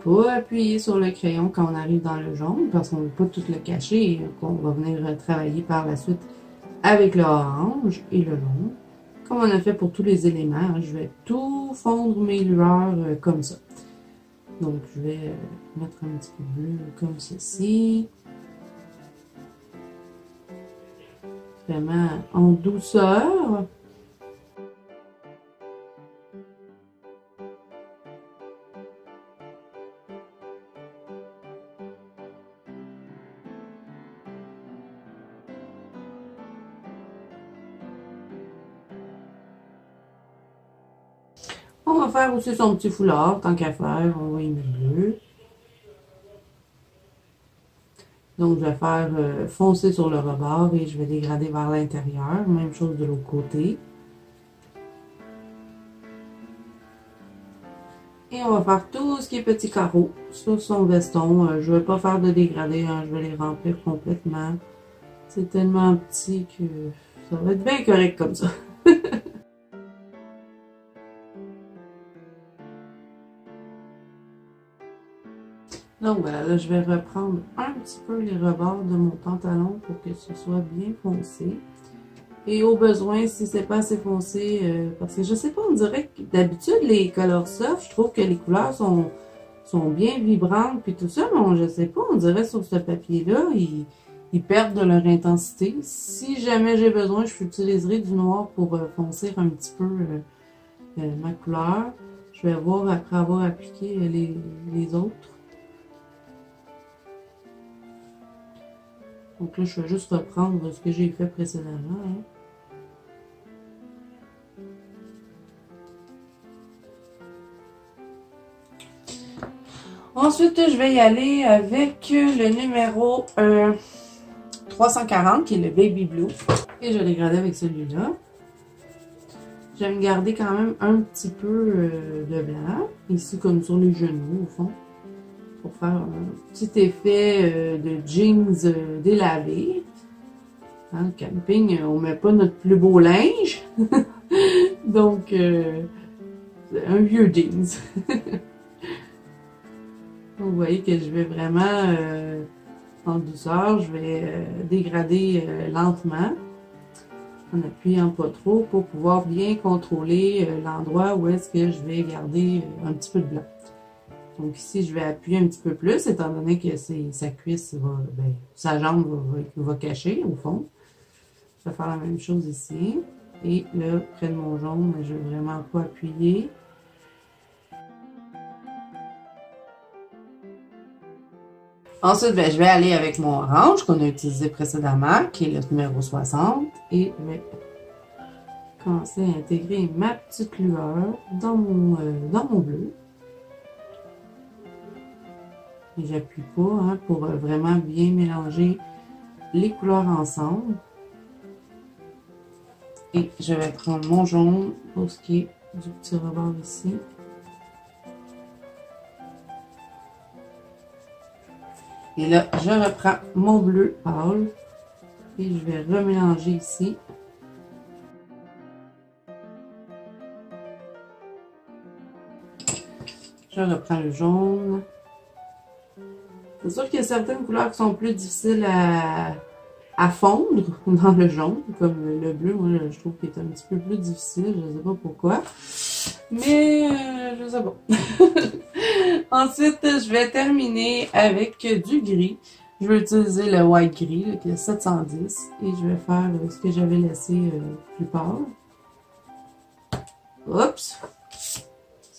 pas appuyer sur le crayon quand on arrive dans le jaune parce qu'on ne veut pas tout le cacher et qu'on va venir travailler par la suite avec le orange et le jaune. Comme on a fait pour tous les éléments, hein, je vais tout fondre mes lueurs comme ça. Donc, je vais mettre un petit peu bleu comme ceci. Vraiment en douceur. On va faire aussi son petit foulard, tant qu'à faire, on va y mettre bleu. Donc, je vais faire foncer sur le rebord et je vais dégrader vers l'intérieur. Même chose de l'autre côté. Et on va faire tout ce qui est petits carreaux sur son veston. Je ne vais pas faire de dégradé, hein, je vais les remplir complètement. C'est tellement petit que ça va être bien correct comme ça. Donc voilà, là je vais reprendre un petit peu les rebords de mon pantalon pour que ce soit bien foncé. Et au besoin, si c'est pas assez foncé, parce que je sais pas, on dirait que d'habitude les Color Soft, je trouve que les couleurs sont bien vibrantes puis tout ça, mais je sais pas, on dirait sur ce papier-là, ils perdent de leur intensité. Si jamais j'ai besoin, j'utiliserai du noir pour foncer un petit peu ma couleur. Je vais voir après avoir appliqué les autres. Donc là, je vais juste reprendre ce que j'ai fait précédemment. Hein. Ensuite, je vais y aller avec le numéro 340, qui est le Baby Blue. Et je vais dégrader avec celui-là. Je vais me garder quand même un petit peu de blanc, ici comme sur les genoux, au fond. Pour faire un petit effet de jeans délavé. Hein, le camping, on met pas notre plus beau linge. Donc, un vieux jeans. Vous voyez que je vais vraiment en douceur. Je vais dégrader lentement. En appuyant pas trop pour pouvoir bien contrôler l'endroit où est-ce que je vais garder un petit peu de blanc. Donc ici, je vais appuyer un petit peu plus, étant donné que sa cuisse va, sa jambe va cacher au fond. Je vais faire la même chose ici. Et là, près de mon jaune, je ne vais vraiment pas appuyer. Ensuite, je vais aller avec mon orange qu'on a utilisé précédemment, qui est le numéro 60. Et je vais commencer à intégrer ma petite lueur dans mon bleu. Et j'appuie pas hein, pour vraiment bien mélanger les couleurs ensemble. Et je vais prendre mon jaune pour ce qui est du petit rebord ici. Et là, je reprends mon bleu pâle et je vais remélanger ici. Je reprends le jaune. C'est sûr qu'il y a certaines couleurs qui sont plus difficiles à fondre dans le jaune, comme le bleu. Moi, je trouve qu'il est un petit peu plus difficile, je ne sais pas pourquoi. Mais je sais pas. Ensuite, je vais terminer avec du gris. Je vais utiliser le white gris, là, qui est 710. Et je vais faire ce que j'avais laissé plus pâle. Oups!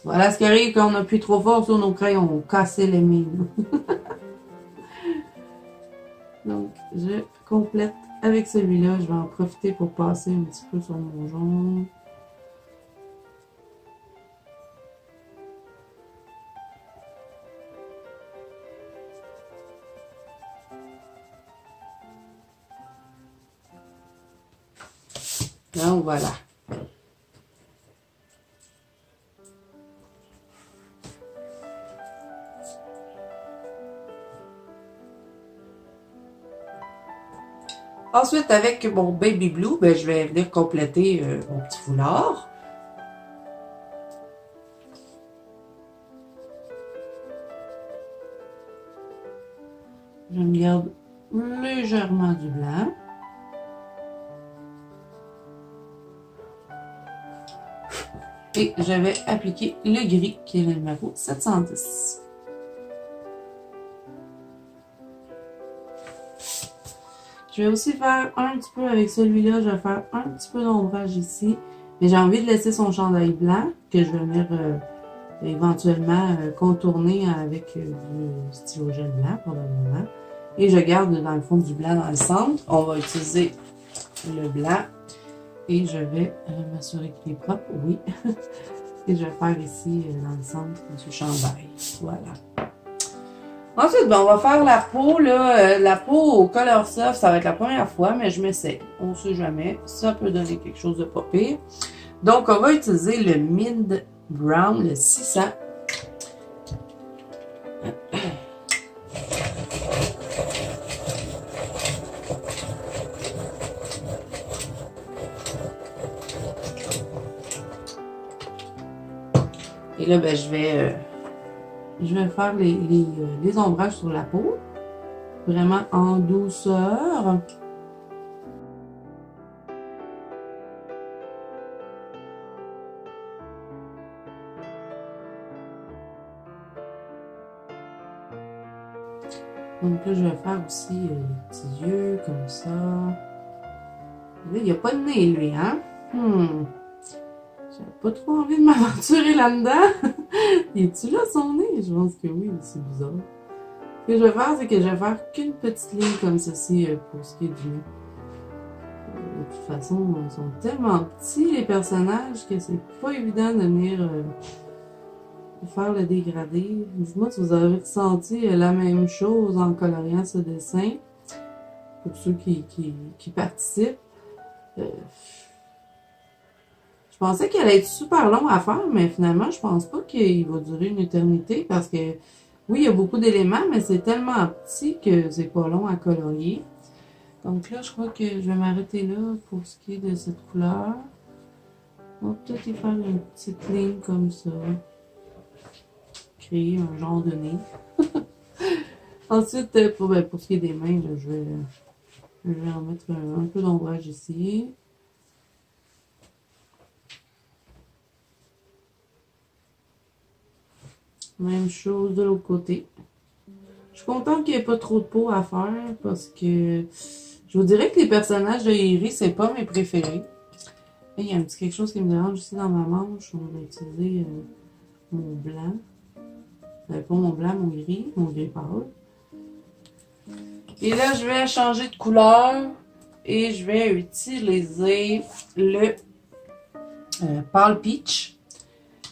Voilà ce qui arrive quand on appuie trop fort sur nos crayons. On casse les mines. Donc, je complète avec celui-là. Je vais en profiter pour passer un petit peu sur mon jaune. Donc, voilà. Ensuite, avec mon Baby Blue, je vais venir compléter mon petit foulard. Je me garde légèrement du blanc. Et je vais appliquer le gris, qui est le numéro 710. Je vais aussi faire un petit peu avec celui-là, je vais faire un petit peu d'ombrage ici. Mais j'ai envie de laisser son chandail blanc, que je vais venir éventuellement contourner avec du stylo gel blanc, probablement. Et je garde dans le fond du blanc dans le centre. On va utiliser le blanc. Et je vais m'assurer qu'il est propre, oui. que je vais faire ici dans le centre du chandail. Voilà. Ensuite, ben, on va faire la peau, là. La peau au Color Soft, ça va être la première fois, mais je m'essaie. On ne sait jamais. Ça peut donner quelque chose de pas pire. Donc, on va utiliser le Mint Brown, le 600. Et là, ben, je vais faire les ombrages sur la peau. Vraiment en douceur. Donc là, je vais faire aussi les petits yeux comme ça. Là, il n'y a pas de nez, lui, hein? J'avais pas trop envie de m'aventurer là-dedans. Es-tu là son nez? Je pense que oui, c'est bizarre. Ce que je vais faire, c'est que je vais faire qu'une petite ligne comme ceci pour ce qui est du nez. De toute façon, ils sont tellement petits, les personnages, que c'est pas évident de venir faire le dégradé. Dites-moi si vous avez ressenti la même chose en coloriant ce dessin. Pour ceux qui participent. Je pensais qu'il allait être super long à faire, mais finalement, je pense pas qu'il va durer une éternité parce que, oui, il y a beaucoup d'éléments, mais c'est tellement petit que c'est pas long à colorier. Donc là, je crois que je vais m'arrêter là pour ce qui est de cette couleur. On va peut-être y faire une petite ligne comme ça. Créer un genre de nez. Ensuite, pour ce qui est des mains, là, je vais en mettre un peu d'ombrage ici. Même chose de l'autre côté. Je suis contente qu'il n'y ait pas trop de peau à faire parce que je vous dirais que les personnages de Eri, c'est pas mes préférés. Là, il y a un petit quelque chose qui me dérange ici dans ma manche. On va utiliser mon blanc. Pas mon blanc, mon gris, mon gris pâle. Et là, je vais changer de couleur et je vais utiliser le Pale Peach.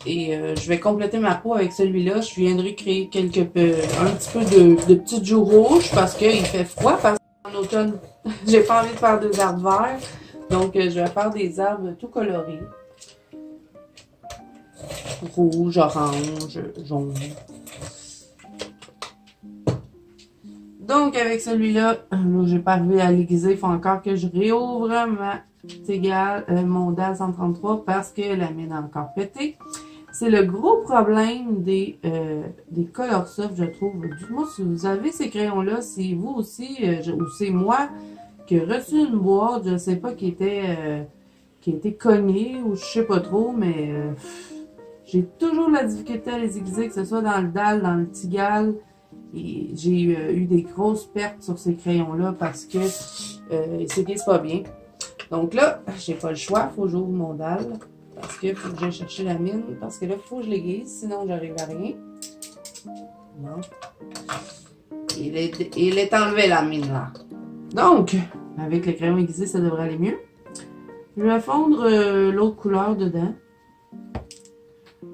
Et je vais compléter ma peau avec celui-là. Je viendrai créer un petit peu de petites joues rouges parce qu'il fait froid. Parce qu'en automne, j'ai pas envie de faire des arbres verts. Donc, je vais faire des arbres tout colorés. Rouge, orange, jaune. Donc, avec celui-là, j'ai pas arrivé à l'aiguiser. Il faut encore que je réouvre mon DAL 133 parce que la mine a encore pété. C'est le gros problème des Color Soft, je trouve. Dites-moi si vous avez ces crayons-là, c'est vous aussi, ou c'est moi qui ai reçu une boîte, je sais pas, qui était cognée, ou je sais pas trop, mais j'ai toujours de la difficulté à les aiguiser, que ce soit dans le DAL, dans le Tigal. Et j'ai eu des grosses pertes sur ces crayons-là parce que ils s'aiguisent pas bien. Donc là, j'ai pas le choix, faut que j'ouvre mon DAL. Parce qu'il faut que j'aille chercher la mine. Parce que là, il faut que je l'aiguise, sinon j'arrive à rien. Non. Il est enlevé la mine là. Donc, avec le crayon aiguisé, ça devrait aller mieux. Je vais fondre l'autre couleur dedans.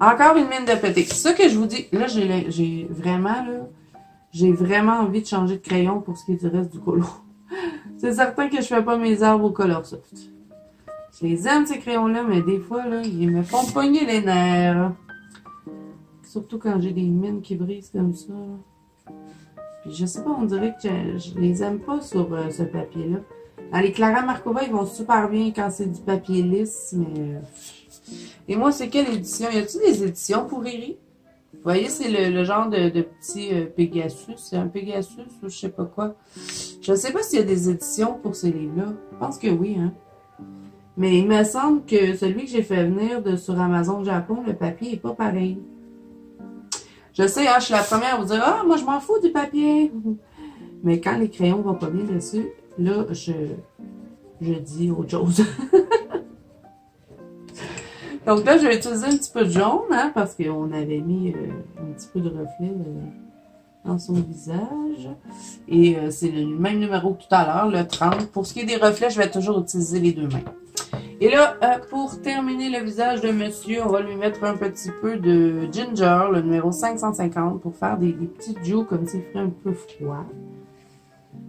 Encore une mine de pété. C'est ça que je vous dis. Là, j'ai vraiment envie de changer de crayon pour ce qui est du reste du colo. C'est certain que je fais pas mes arbres au Color Soft. Je les aime, ces crayons-là, mais des fois, là, ils me font pogner les nerfs. Surtout quand j'ai des mines qui brisent comme ça. Puis je sais pas, on dirait que je les aime pas sur ce papier-là. Dans les Clara Markova, ils vont super bien quand c'est du papier lisse, mais... Et moi, c'est quelle édition? Y a-t-il des éditions pour Eri? Vous voyez, c'est le genre de petit Pegasus. C'est un Pegasus ou je sais pas quoi. Je sais pas s'il y a des éditions pour ces livres-là. Je pense que oui, hein. Mais il me semble que celui que j'ai fait venir sur Amazon Japon, le papier est pas pareil. Je sais, hein, je suis la première à vous dire « Ah, moi, je m'en fous du papier! » Mais quand les crayons vont pas bien dessus, là, je dis autre chose. Donc là, je vais utiliser un petit peu de jaune, hein, parce qu'on avait mis un petit peu de reflet dans son visage. Et c'est le même numéro que tout à l'heure, le 30. Pour ce qui est des reflets, je vais toujours utiliser les deux mains. Et là, pour terminer le visage de monsieur, on va lui mettre un petit peu de ginger, le numéro 550, pour faire des petits joues comme s'il ferait un peu froid.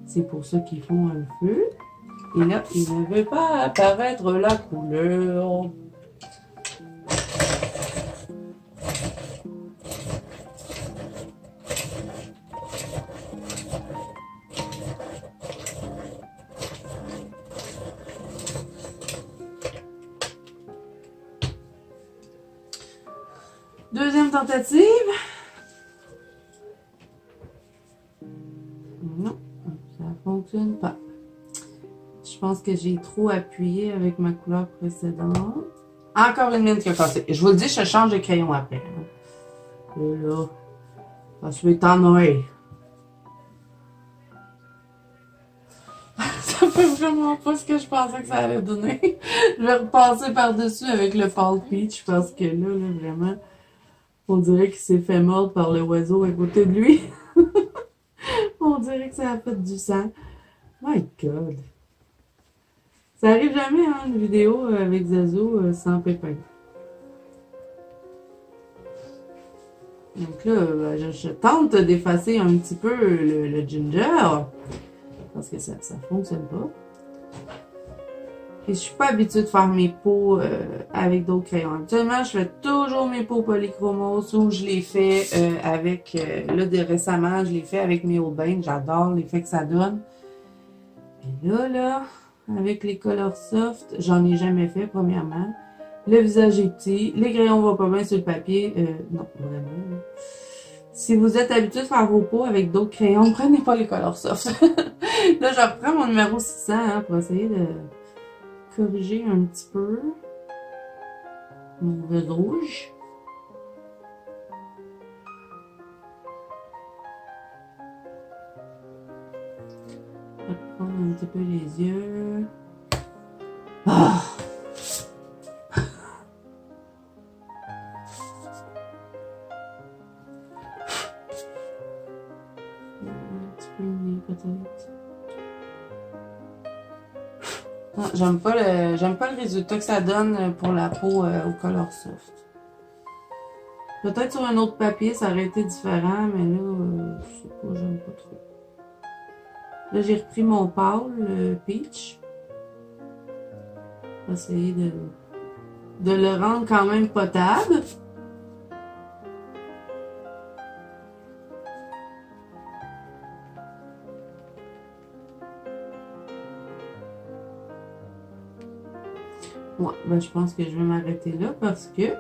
C'est pour ça qu'ils font un feu. Et là, il ne veut pas apparaître la couleur. Deuxième tentative. Non, ça ne fonctionne pas. Je pense que j'ai trop appuyé avec ma couleur précédente. Encore une mine qui a cassé. Je vous le dis, je change de crayon après. Hein. Et là, ça se fait en noir. Ça fait vraiment pas ce que je pensais que ça allait donner. Je vais repasser par-dessus avec le Fall Peach parce que là, vraiment... On dirait qu'il s'est fait mordre par le oiseau à côté de lui. On dirait que ça a fait du sang. My God. Ça arrive jamais, hein, une vidéo avec Zazo sans pépin. Donc là, je tente d'effacer un petit peu le ginger. Parce que ça fonctionne pas. Et je suis pas habituée de faire mes peaux avec d'autres crayons. Habituellement, je fais toujours mes peaux polychromos ou je les fais avec... là, récemment, je les fais avec mes Holbein. J'adore l'effet que ça donne. Et là, avec les Color Soft, j'en ai jamais fait, premièrement. Le visage est petit. Les crayons vont pas bien sur le papier. Non, vraiment. Si vous êtes habitué de faire vos peaux avec d'autres crayons, prenez pas les Color Soft. Là, je reprends mon numéro 600 hein, pour essayer de... corriger un petit peu mon rouge. Je vais prendre un petit peu les yeux. Ah! Un petit peu le nez peut-être. J'aime pas le résultat que ça donne pour la peau au Color Soft. Peut-être sur un autre papier, ça aurait été différent, mais là, je sais pas, j'aime pas trop. Là, j'ai repris mon pâle, le Peach. Je vais essayer de le rendre quand même potable. Ouais, ben je pense que je vais m'arrêter là parce que,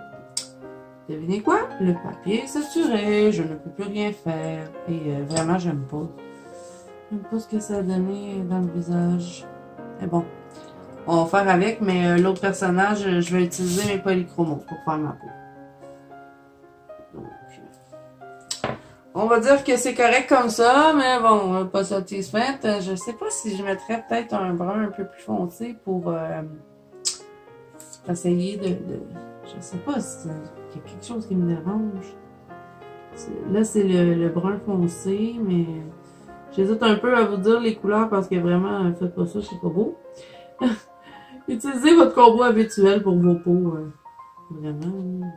devinez quoi? Le papier est saturé, je ne peux plus rien faire. Et vraiment, j'aime pas. J'aime pas ce que ça a donné dans le visage. Mais bon, on va faire avec, mais l'autre personnage, je vais utiliser mes polychromos pour faire ma peau. Donc, on va dire que c'est correct comme ça, mais bon, pas satisfaite. Je sais pas si je mettrais peut-être un brun un peu plus foncé pour... essayer je sais pas s'il y a quelque chose qui me dérange. Là, c'est le brun foncé, mais j'hésite un peu à vous dire les couleurs parce que vraiment, faites pas ça, c'est pas beau. Utilisez votre combo habituel pour vos peaux. Vraiment.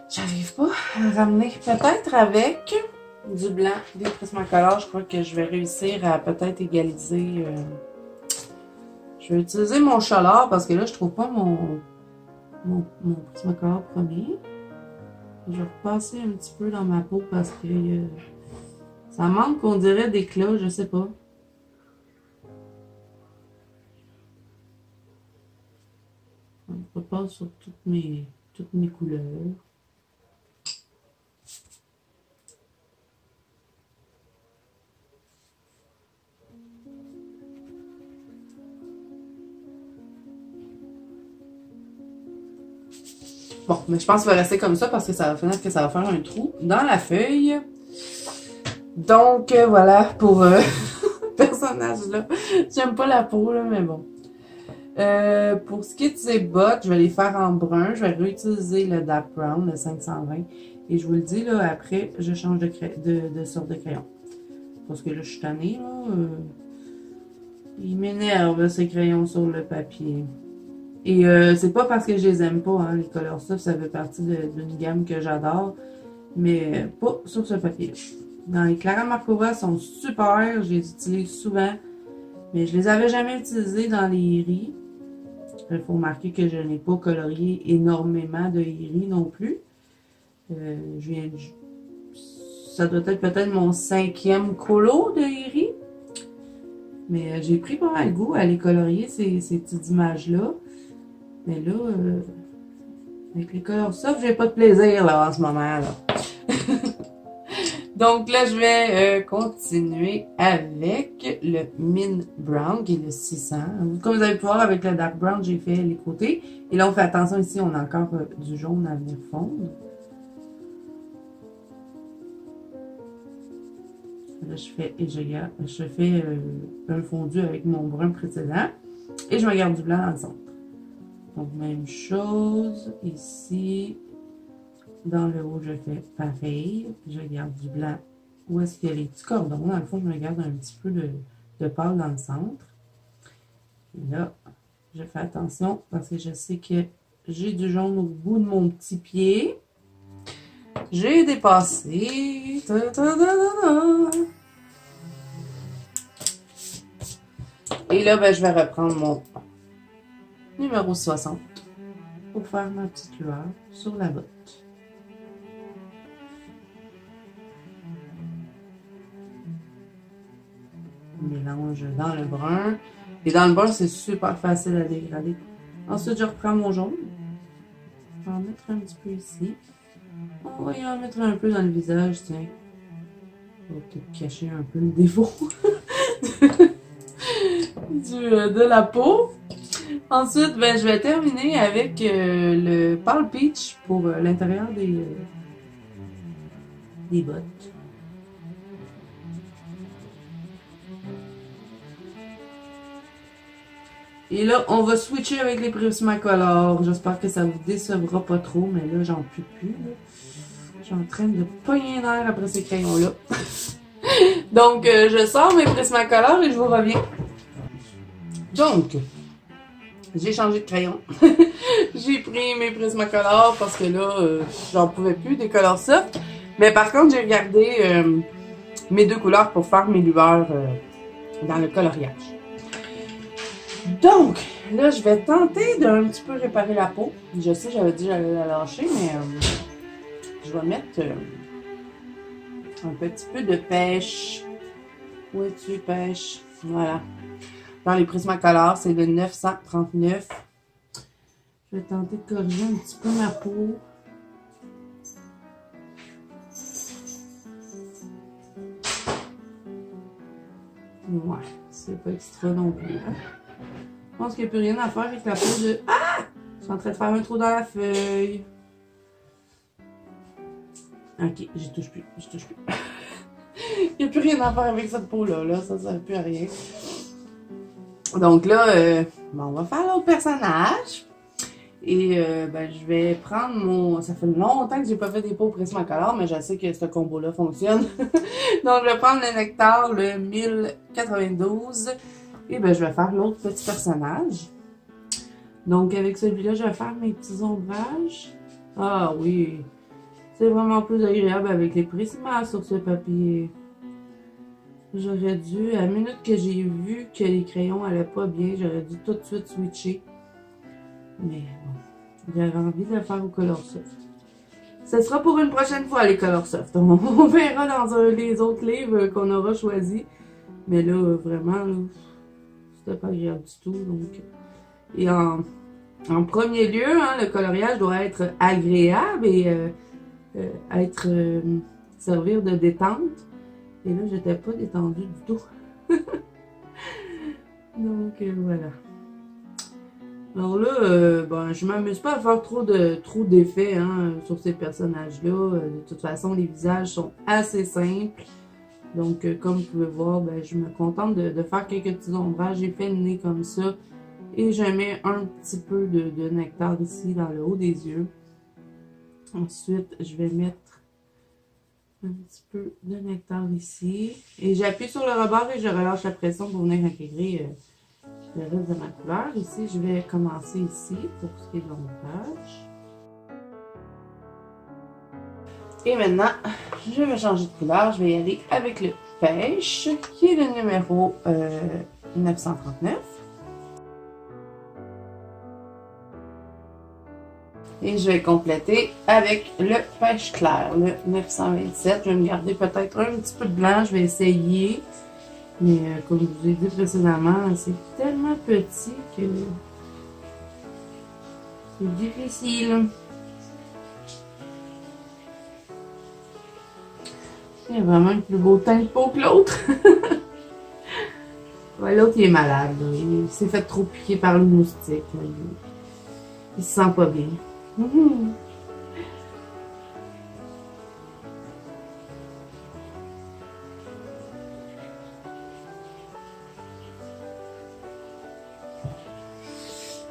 J'arrive pas à ramener. Peut-être avec... du blanc, des Prismacolor, je crois que je vais réussir à peut-être égaliser. Je vais utiliser mon Chaleur parce que là, je trouve pas mon Prismacolor premier. Je vais repasser un petit peu dans ma peau parce que ça manque, on dirait, d'éclat, je sais pas. Je repasse sur toutes mes couleurs. Bon, mais je pense qu'il va rester comme ça parce que ça va finir que ça va faire un trou dans la feuille. Donc, voilà pour le personnage là. J'aime pas la peau là, mais bon. Pour ce qui est de ces bottes, je vais les faire en brun. Je vais réutiliser le Dark Brown, le 520. Et je vous le dis là, après, je change de sorte de crayon. parce que là, je suis tannée, là. Il m'énerve, ces crayons sur le papier. Et c'est pas parce que je les aime pas, hein, les Color Soft, ça fait partie d'une gamme que j'adore, mais pas sur ce papier. Dans les Clara Markova sont super, je les utilise souvent, mais je les avais jamais utilisés dans les iris. Il faut remarquer que je n'ai pas colorié énormément de iris non plus. Ça doit être peut-être mon 5e colo de iris. Mais j'ai pris pas mal goût à les colorier, ces petites images-là. Mais là, avec les Color Soft, j'ai pas de plaisir là en ce moment. Là. Donc là, je vais continuer avec le Min Brown, qui est le 600. Comme vous allez pu voir, avec le Dark Brown, j'ai fait les côtés. Et là, on fait attention ici, on a encore du jaune à venir fondre. Là, je fais un fondu avec mon brun précédent. Et je me garde du blanc dans le centre. Donc, même chose ici. Dans le haut, je fais pareil. Je garde du blanc. Où est-ce qu'il y a les petits cordons? Dans le fond, je me garde un petit peu de pâle dans le centre. Et là, je fais attention parce que je sais que j'ai du jaune au bout de mon petit pied. J'ai dépassé. Et là, ben, je vais reprendre mon numéro 60 pour faire ma petite lueur sur la botte. Mélange dans le brun. Et dans le brun, c'est super facile à dégrader. Ensuite, je reprends mon jaune. Je vais en mettre un petit peu ici. On va y en mettre un peu dans le visage, tiens. On va peut-être cacher un peu le défaut de la peau. Ensuite, ben, je vais terminer avec le Pale Peach pour l'intérieur des bottes. Et là, on va switcher avec les Prismacolor. J'espère que ça vous décevra pas trop, mais là, j'en peux plus. Je suis en train de pogner l'air après ces crayons-là. Donc, je sors mes Prismacolor et je vous reviens. Donc, j'ai changé de crayon. J'ai pris mes Prismacolor parce que là, j'en pouvais plus des Color Soft. Mais par contre, j'ai regardé mes deux couleurs pour faire mes lueurs dans le coloriage. Donc, là, je vais tenter d'un petit peu réparer la peau. Je sais, j'avais dit que j'allais la lâcher, mais je vais mettre un petit peu de pêche. Où es-tu, pêche? Voilà. Dans les Prismacolor, c'est le 939. Je vais tenter de corriger un petit peu ma peau. Ouais, c'est pas extra non plus. Hein? Je pense qu'il n'y a plus rien à faire avec la peau de... Ah! Je suis en train de faire un trou dans la feuille. Ok, j'y touche plus. J'y touche plus. Il n'y a plus rien à faire avec cette peau-là. Là. Ça ne sert plus à rien. Donc là, bon, on va faire l'autre personnage. Et ben, je vais prendre mon... Ça fait longtemps que j'ai pas fait des peaux Prismacolor, mais je sais que ce combo-là fonctionne. Donc, je vais prendre le Nectar, le 1092. Et ben, je vais faire l'autre petit personnage. Donc, avec celui-là, je vais faire mes petits ombrages. Ah oui, c'est vraiment plus agréable avec les prismas sur ce papier. J'aurais dû, à la minute que j'ai vu que les crayons allaient pas bien, j'aurais dû tout de suite switcher. Mais bon, j'avais envie de le faire au Color Soft. Ce sera pour une prochaine fois, les Color Soft. On verra dans les autres livres qu'on aura choisis. Mais là, vraiment, c'était pas agréable du tout. Donc. Et en premier lieu, hein, le coloriage doit être agréable et servir de détente. Et là, j'étais pas détendue du tout. Donc, voilà. Alors là, ben, je m'amuse pas à faire trop d'effets hein, sur ces personnages-là. De toute façon, les visages sont assez simples. Donc, comme vous pouvez voir, ben, je me contente de faire quelques petits ombrages. J'ai fait le nez comme ça. Et je mets un petit peu de nectar ici, dans le haut des yeux. Ensuite, je vais mettre Un petit peu de nectar ici. Et j'appuie sur le rebord et je relâche la pression pour venir intégrer le reste de ma couleur. Ici, je vais commencer ici pour ce qui est de l'ombrage. Et maintenant, je vais changer de couleur. Je vais y aller avec le pêche, qui est le numéro 939. Et je vais compléter avec le pêche clair, le 927. Je vais me garder peut-être un petit peu de blanc, je vais essayer. Mais comme je vous ai dit précédemment, c'est tellement petit que c'est difficile. Il y a vraiment un plus beau teint de peau que l'autre. Ouais, l'autre, il est malade. Il s'est fait trop piquer par le moustique. Il se sent pas bien.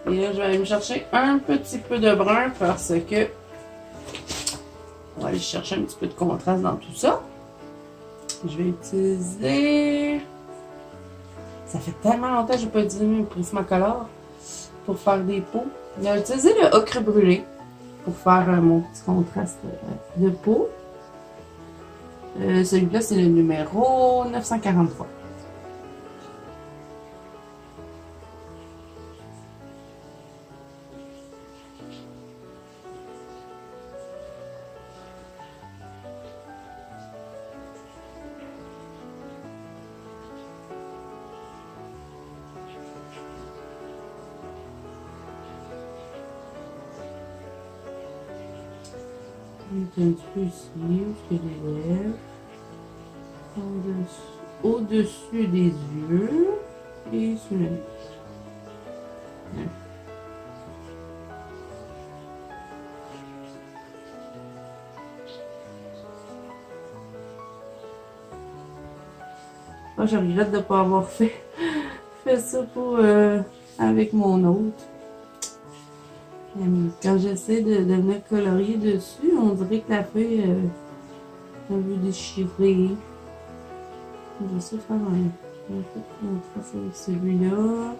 Et là, je vais aller me chercher un petit peu de brun parce que on va aller chercher un petit peu de contraste dans tout ça. Je vais utiliser... Ça fait tellement longtemps que je n'ai pas utilisé Prismacolor pour faire des peaux. Je vais utiliser le ocre brûlé pour faire mon petit contraste de peau. Celui-là, c'est le numéro 943. Un petit peu ici, où est-ce que les lèvres, au-dessus des yeux et sur le nez. Moi, je regrette de ne pas avoir fait ça pour, avec mon autre. Quand j'essaie de venir colorier dessus, on dirait que la feuille est un peu déchirée. Je vais essayer de faire un peu de contraste avec celui-là.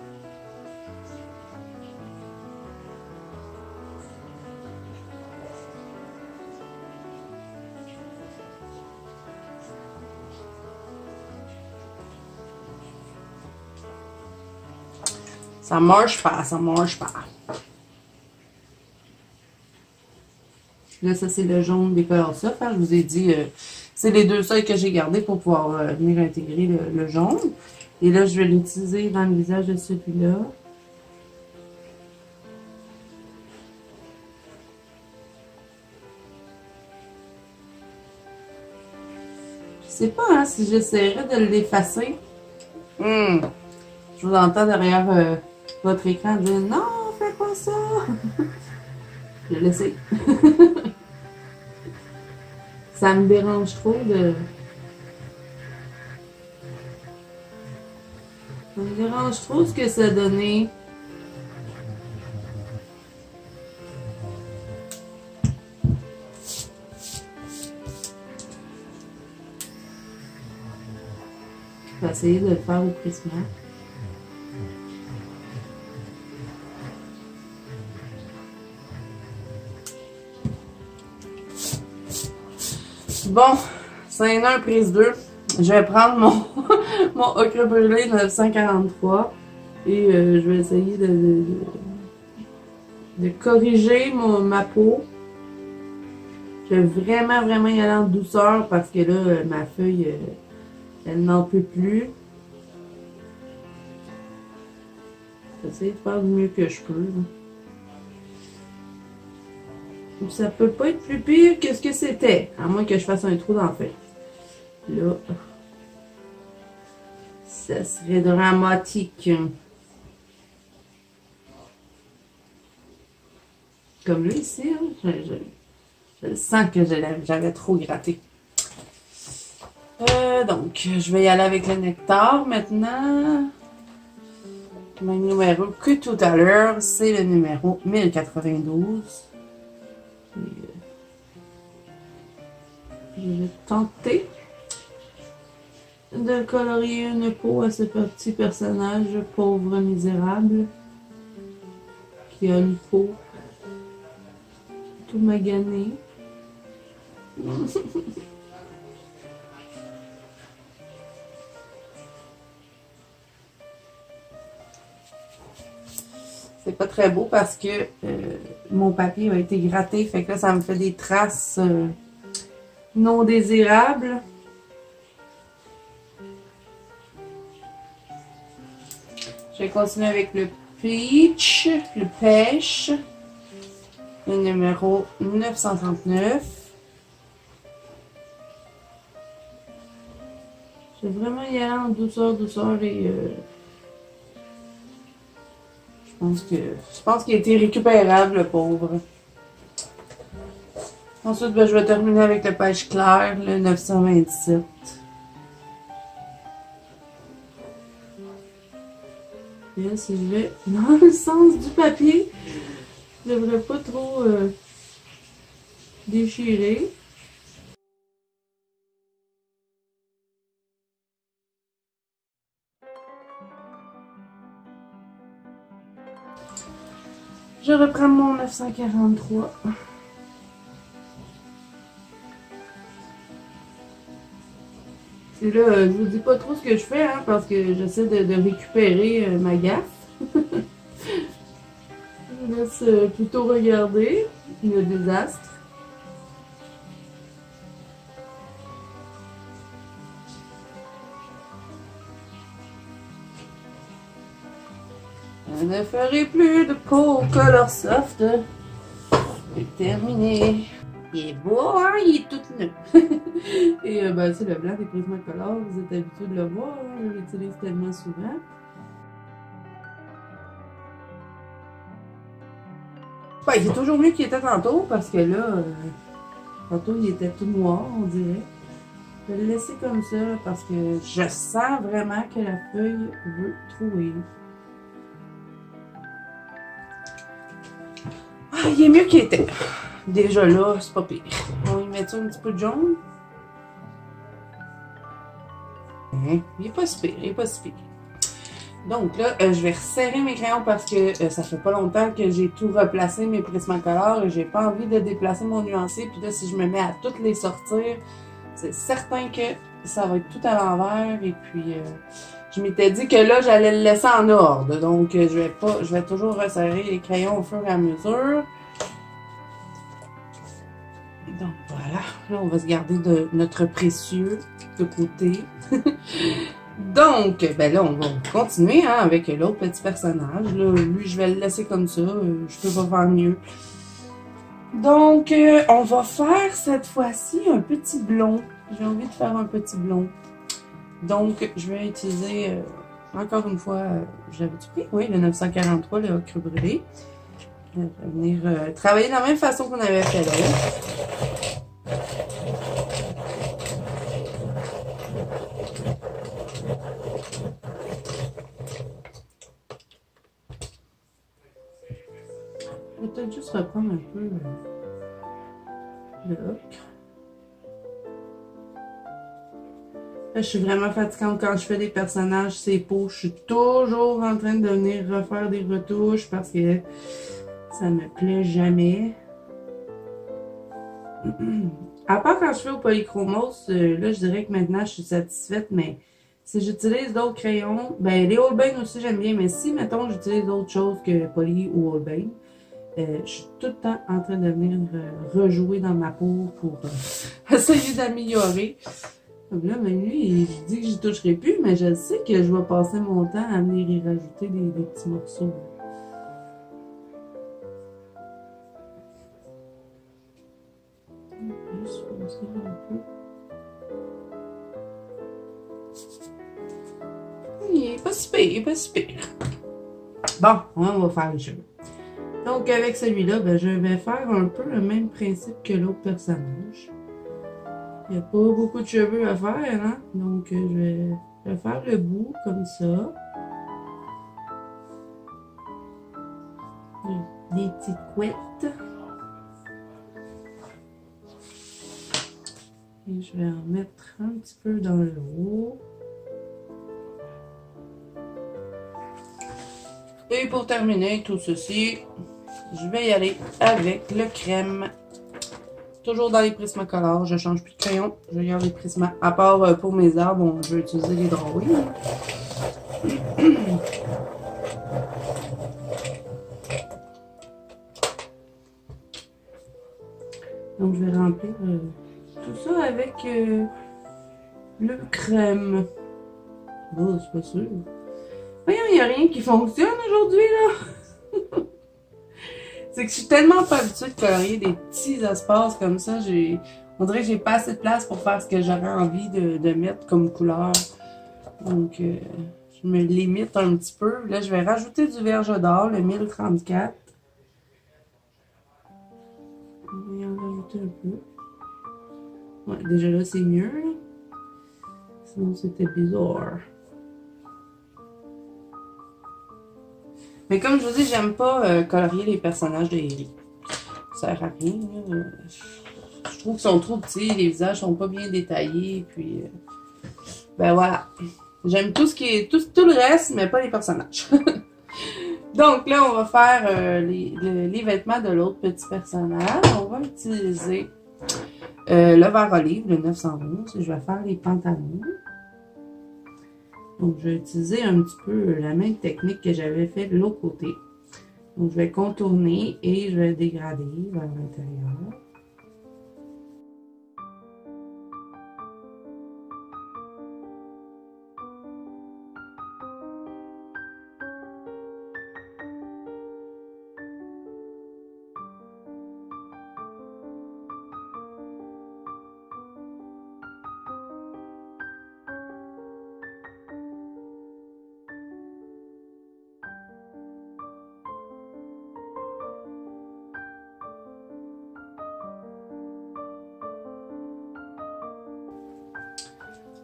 Ça marche pas, ça marche pas. Là, ça, c'est le jaune des couleurs soft. Hein. Je vous ai dit, c'est les deux seuls que j'ai gardés pour pouvoir venir intégrer le jaune. Et là, je vais l'utiliser dans le visage de celui-là. Je sais pas hein, si j'essaierais de l'effacer. Je vous entends derrière votre écran dire « Non, fais pas ça! » Je l'essaie. Ça me dérange trop de... Ça me dérange trop ce que ça a donné. Je vais essayer de le faire au Prisma. Bon, scène 1, prise 2. Je vais prendre mon ocre brûlé 943 et je vais essayer de corriger ma peau. Je vais vraiment y aller en douceur parce que là, ma feuille, elle n'en peut plus. Je vais essayer de faire du mieux que je peux. Ça peut pas être plus pire que ce que c'était, à moins que je fasse un trou dans la feuille. Là, ça serait dramatique. Comme là ici, hein, je sens que j'avais trop gratté. Donc, je vais y aller avec le nectar maintenant. Même numéro que tout à l'heure, c'est le numéro 1092. je vais tenter de colorier une peau à ce petit personnage pauvre misérable qui a une peau tout maganée. C'est pas très beau parce que mon papier a été gratté, fait que là ça me fait des traces non désirables. Je vais continuer avec le peach, le pêche, le numéro 939. Je vais vraiment y aller en douceur, douceur et je pense qu'il a été récupérable, le pauvre. Ensuite, ben, je vais terminer avec le pêche clair, le 927. Et là, si je vais dans le sens du papier, je ne devrais pas trop déchirer. Je reprends mon 943. Et là, je vous dis pas trop ce que je fais, hein, parce que j'essaie de récupérer ma gaffe. Je vous laisse plutôt regarder le désastre. Je ne ferai plus de peau color soft. C'est terminé. Il est beau, hein? Il est tout neuf. Et ben, c'est le blanc des Prismacolor. Vous êtes habitués de le voir. Hein? Je l'utilise tellement souvent. Ben, c'est toujours mieux qu'il était tantôt parce que là, tantôt il était tout noir, on dirait. Je vais le laisser comme ça parce que je sens vraiment que la feuille veut trouver. Ah, il est mieux qu'il était. Déjà là, c'est pas pire. On va y mettre un petit peu de jaune. Il est pas si pire, il est pas si pire. Donc là, je vais resserrer mes crayons parce que ça fait pas longtemps que j'ai tout replacé mes Prismacolor et j'ai pas envie de déplacer mon nuancé. Puis là, si je me mets à toutes les sortir, c'est certain que ça va être tout à l'envers. Et puis, je m'étais dit que là, j'allais le laisser en ordre. Donc, je vais toujours resserrer les crayons au fur et à mesure. Donc voilà, là on va se garder de notre précieux de côté. Donc, ben là on va continuer hein, avec l'autre petit personnage. Là, lui je vais le laisser comme ça, je peux pas faire mieux. Donc on va faire cette fois-ci un petit blond. J'ai envie de faire un petit blond. Donc je vais utiliser encore une fois, je l'avais-tu pris? Oui, le 943, le ocre brûlé. Je vais venir travailler de la même façon qu'on avait fait là. Je vais peut-être juste reprendre un peu le ocre. Là, je suis vraiment fatigante quand je fais des personnages, ces peaux. Je suis toujours en train de venir refaire des retouches parce que ça me plaît jamais. À part quand je fais au polychromos, là je dirais que maintenant je suis satisfaite, mais si j'utilise d'autres crayons, ben les Holbein aussi j'aime bien, mais si mettons j'utilise d'autres choses que poly ou Holbein, je suis tout le temps en train de venir rejouer dans ma peau pour essayer d'améliorer. Là, même lui, il dit que j'y toucherai plus, mais je sais que je vais passer mon temps à venir y rajouter des petits morceaux. Il est pas si pire, il est pas si pire. Bon, on va faire les cheveux. Donc avec celui-là, ben, je vais faire un peu le même principe que l'autre personnage. Il n'y a pas beaucoup de cheveux à faire, hein? Donc je vais faire le bout comme ça. Des petites couettes. Et je vais en mettre un petit peu dans le haut. Et pour terminer tout ceci, je vais y aller avec le crème. Toujours dans les Prismacolor, je change plus de crayon. Je garde les Prisma. À part pour mes arbres, bon, je vais utiliser les drawings. Donc je vais remplir tout ça avec le crème. Oh, c'est pas sûr. Voyons, il n'y a rien qui fonctionne aujourd'hui, là. C'est que je suis tellement pas habituée de colorier des petits espaces comme ça. On dirait que j'ai pas assez de place pour faire ce que j'aurais envie de mettre comme couleur. Donc, je me limite un petit peu. Là, je vais rajouter du verge d'or, le 1034. On va en rajouter un peu. Ouais, déjà là, c'est mieux. Là. Sinon, c'était bizarre. Mais comme je vous dis, j'aime pas colorier les personnages de Eri. Ça sert à rien. Je trouve qu'ils sont trop petits, les visages sont pas bien détaillés. Puis, ben voilà. J'aime tout ce qui est tout le reste, mais pas les personnages. Donc là, on va faire les vêtements de l'autre petit personnage. On va utiliser le vert olive, le 911. Je vais faire les pantalons. Donc, je vais utiliser un petit peu la même technique que j'avais fait de l'autre côté. Donc, je vais contourner et je vais dégrader vers l'intérieur.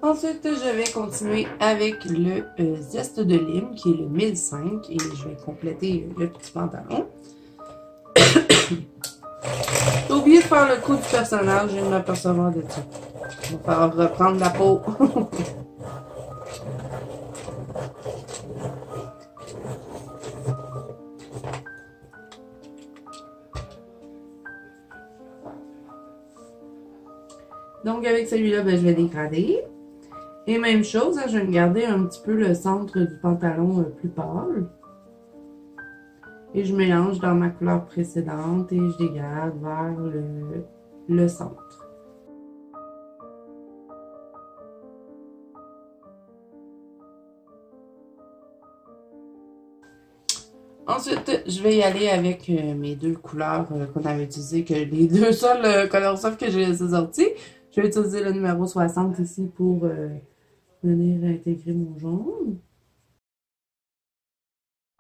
Ensuite, je vais continuer avec le zeste de lime qui est le 1005 et je vais compléter le petit pantalon. J'ai oublié de faire le coup du personnage, je viens de m'apercevoir de ça. On va faire reprendre la peau. Donc avec celui-là, ben, je vais dégrader. Et même chose, hein, je vais me garder un petit peu le centre du pantalon plus pâle. Et je mélange dans ma couleur précédente et je dégrade vers le centre. Ensuite, je vais y aller avec mes deux couleurs qu'on avait utilisées, que les deux seuls Color Soft que j'ai laissé sortis. Je vais utiliser le numéro 60 ici pour venir intégrer mon jaune.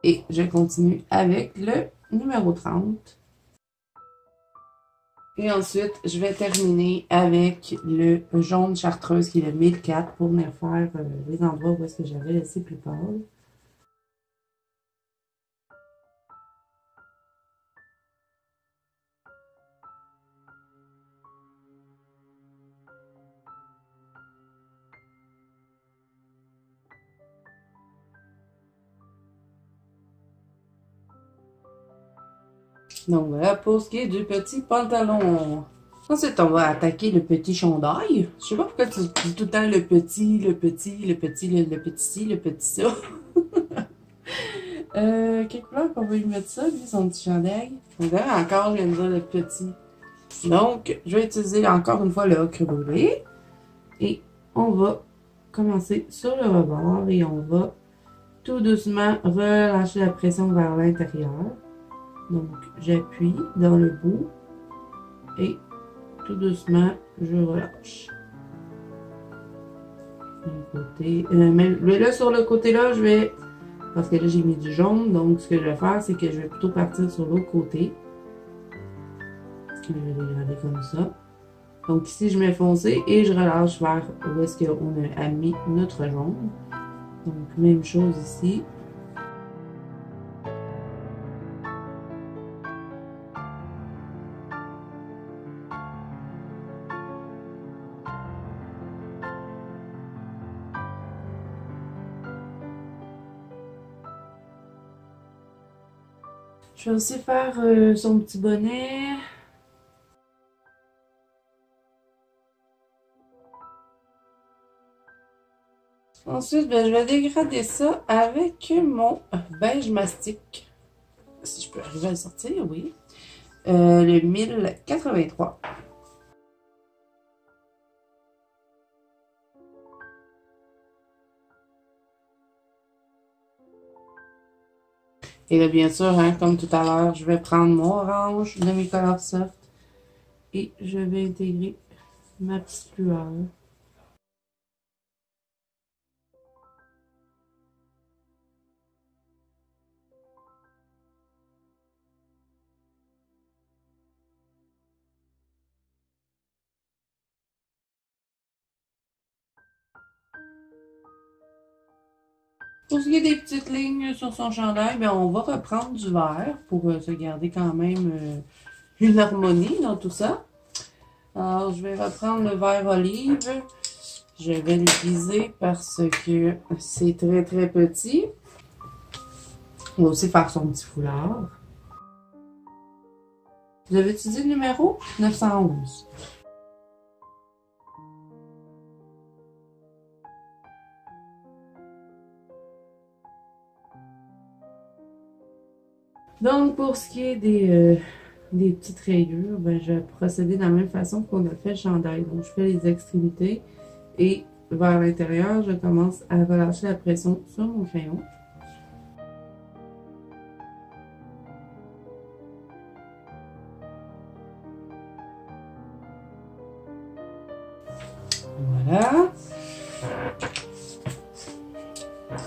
Et je continue avec le numéro 30. Et ensuite, je vais terminer avec le jaune chartreuse qui est le 1004 pour venir faire les endroits où est-ce que j'avais laissé plus pâle. Donc voilà pour ce qui est du petit pantalon. Ensuite, on va attaquer le petit chandail. Je sais pas pourquoi tu dis tout le temps le petit, le petit, le petit, le petit ci, le petit ça. Quelle couleur qu'on va lui mettre ça, lui, son petit chandail? Encore, je viens de dire le petit. Donc, je vais utiliser encore une fois le ocre brûlé. Et on va commencer sur le rebord et on va tout doucement relâcher la pression vers l'intérieur. Donc, j'appuie dans le bout et tout doucement, je relâche. Un côté, mais là, sur le côté-là, je vais, parce que là, j'ai mis du jaune, donc ce que je vais faire, c'est que je vais plutôt partir sur l'autre côté. Je vais dégrader comme ça. Donc ici, je mets foncé et je relâche vers où est-ce qu'on a mis notre jaune. Donc, même chose ici. Je vais aussi faire son petit bonnet. Ensuite, ben, je vais dégrader ça avec mon beige mastic. Si je peux arriver à le sortir, oui. Le 1083. Et là, bien sûr, hein, comme tout à l'heure, je vais prendre mon orange de mes Color Soft et je vais intégrer ma petite lueur. Pour ce qui est des petites lignes sur son chandail, ben, on va reprendre du vert pour se garder quand même une harmonie dans tout ça. Alors, je vais reprendre le vert olive. Je vais l'utiliser parce que c'est très très petit. On va aussi faire son petit foulard. Vous avez utilisé le numéro 911. Donc, pour ce qui est des petites rayures, ben, je vais procéder de la même façon qu'on a fait le chandail. Donc, je fais les extrémités et vers l'intérieur, je commence à relâcher la pression sur mon crayon. Voilà.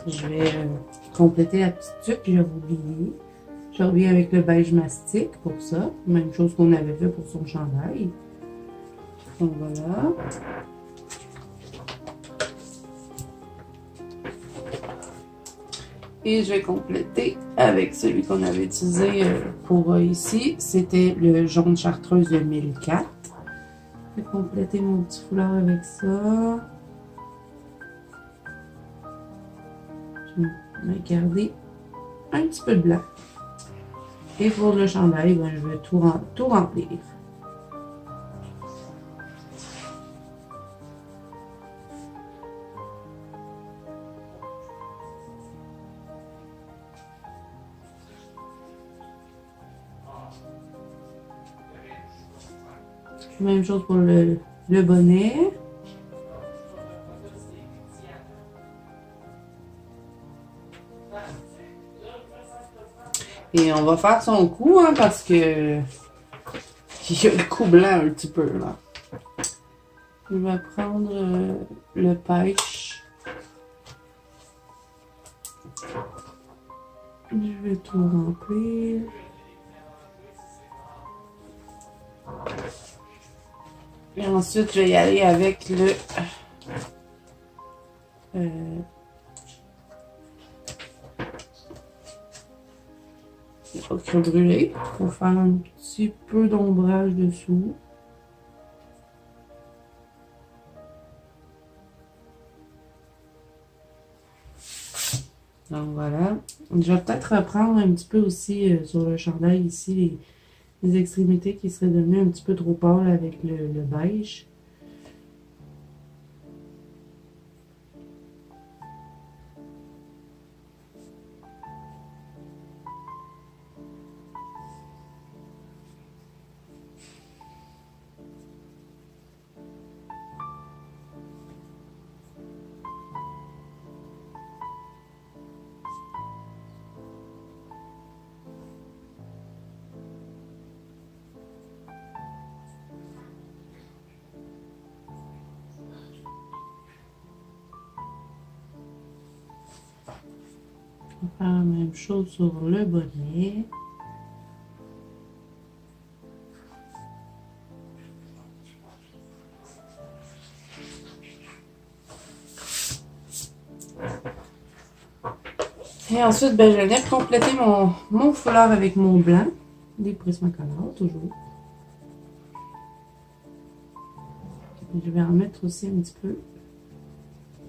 Je vais compléter la petite tuque que j'avais oubliée. Je reviens avec le beige mastic pour ça. Même chose qu'on avait fait pour son chandail. Donc voilà. Et je vais compléter avec celui qu'on avait utilisé pour ici. C'était le jaune chartreuse de 1004. Je vais compléter mon petit foulard avec ça. Je vais garder un petit peu de blanc. Et pour le chandail, ben, je vais tout remplir. Même chose pour le bonnet. Et on va faire son cou, hein, parce que il y a le cou blanc un petit peu, là. Je vais prendre le pêche. Je vais tout remplir. Et ensuite, je vais y aller avec le ocre brûlé pour faire un petit peu d'ombrage dessous. Donc voilà. Je vais peut-être reprendre un petit peu aussi sur le chandail ici les extrémités qui seraient devenues un petit peu trop pâles avec le beige. On va faire la même chose sur le bonnet. Et ensuite, ben, je viens compléter mon foulard avec mon blanc, des Prismacolor toujours. Et je vais en mettre aussi un petit peu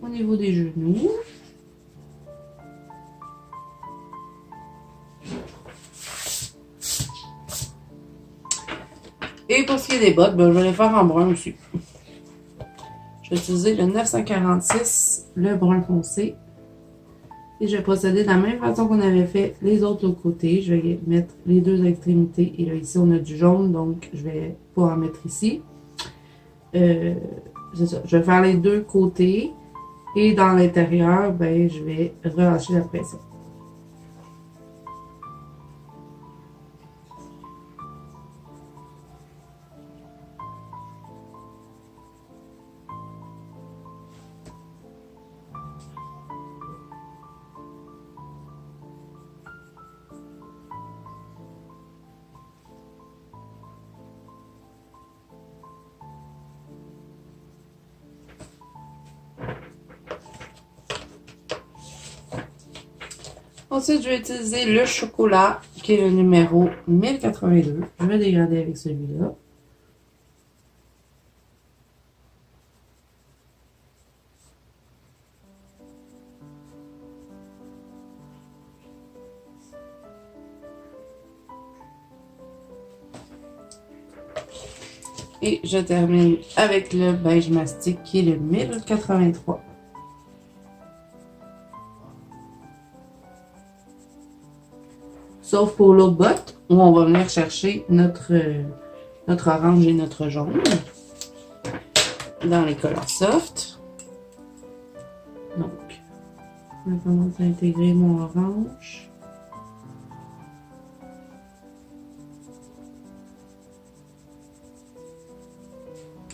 au niveau des genoux. Et pour ce qui est des bottes, ben, je vais les faire en brun aussi. Je vais utiliser le 946, le brun foncé. Et je vais procéder de la même façon qu'on avait fait les autres côtés. Je vais mettre les deux extrémités. Et là, ici, on a du jaune, donc je vais pouvoir en mettre ici. C'est ça. Je vais faire les deux côtés. Et dans l'intérieur, ben, je vais relâcher la pression. Ensuite, je vais utiliser le chocolat, qui est le numéro 1082. Je vais dégrader avec celui-là. Et je termine avec le beige mastic, qui est le 1083. Sauf pour l'autre botte, où on va venir chercher notre orange et notre jaune dans les couleurs soft. Donc, je commence à intégrer mon orange.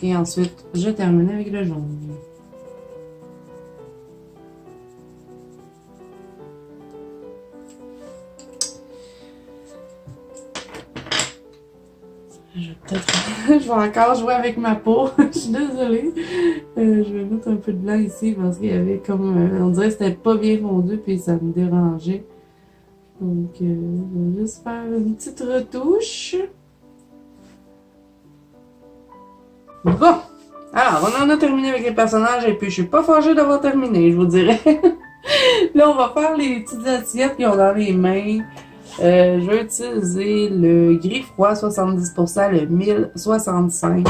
Et ensuite, je termine avec le jaune. Je vais encore jouer avec ma peau. Je suis désolée. Je vais mettre un peu de blanc ici parce qu'il y avait comme... on dirait que c'était pas bien fondu puis ça me dérangeait. Donc, je vais juste faire une petite retouche. Bon! Alors, on en a terminé avec les personnages et puis je suis pas fâchée d'avoir terminé, je vous dirais. Là, on va faire les petites assiettes qu'ils ont dans les mains. Je vais utiliser le gris froid 70%, le 1065.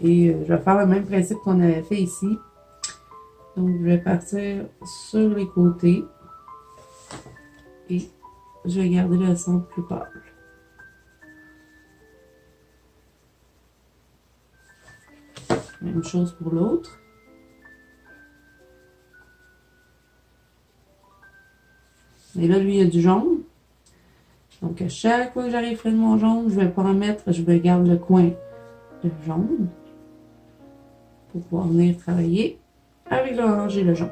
Et je vais faire le même principe qu'on avait fait ici. Donc, je vais partir sur les côtés. Et je vais garder le centre plus pâle. Même chose pour l'autre. Et là, lui, il y a du jaune. Donc, à chaque fois que j'arrive près de mon jaune, je vais pas en mettre, je vais garder le coin de jaune pour pouvoir venir travailler avec l'orange et le jaune.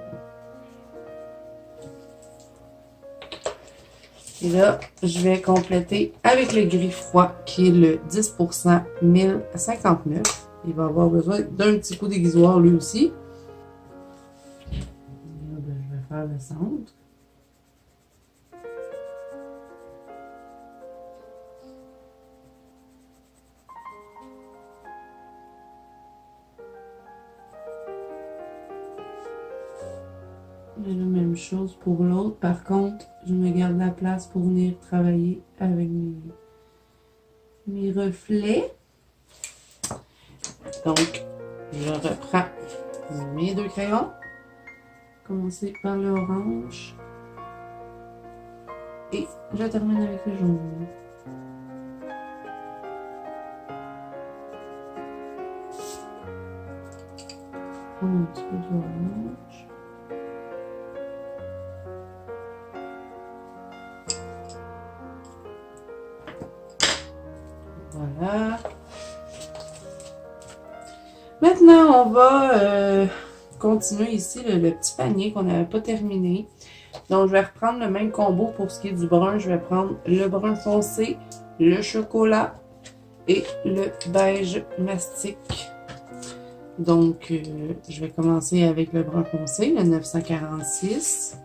Et là, je vais compléter avec le gris froid qui est le 10% 1059. Il va avoir besoin d'un petit coup d'aiguisoir lui aussi. Et là, ben, je vais faire le centre. Et la même chose pour l'autre. Par contre, je me garde la place pour venir travailler avec mes reflets. Donc, je reprends mes deux crayons. Commencer par l'orange. Et je termine avec le jaune. Un petit peu d'orange. Voilà. Maintenant, on va continuer ici le petit panier qu'on n'avait pas terminé. Donc, je vais reprendre le même combo pour ce qui est du brun. Je vais prendre le brun foncé, le chocolat et le beige mastic. Donc, je vais commencer avec le brun foncé, le 946.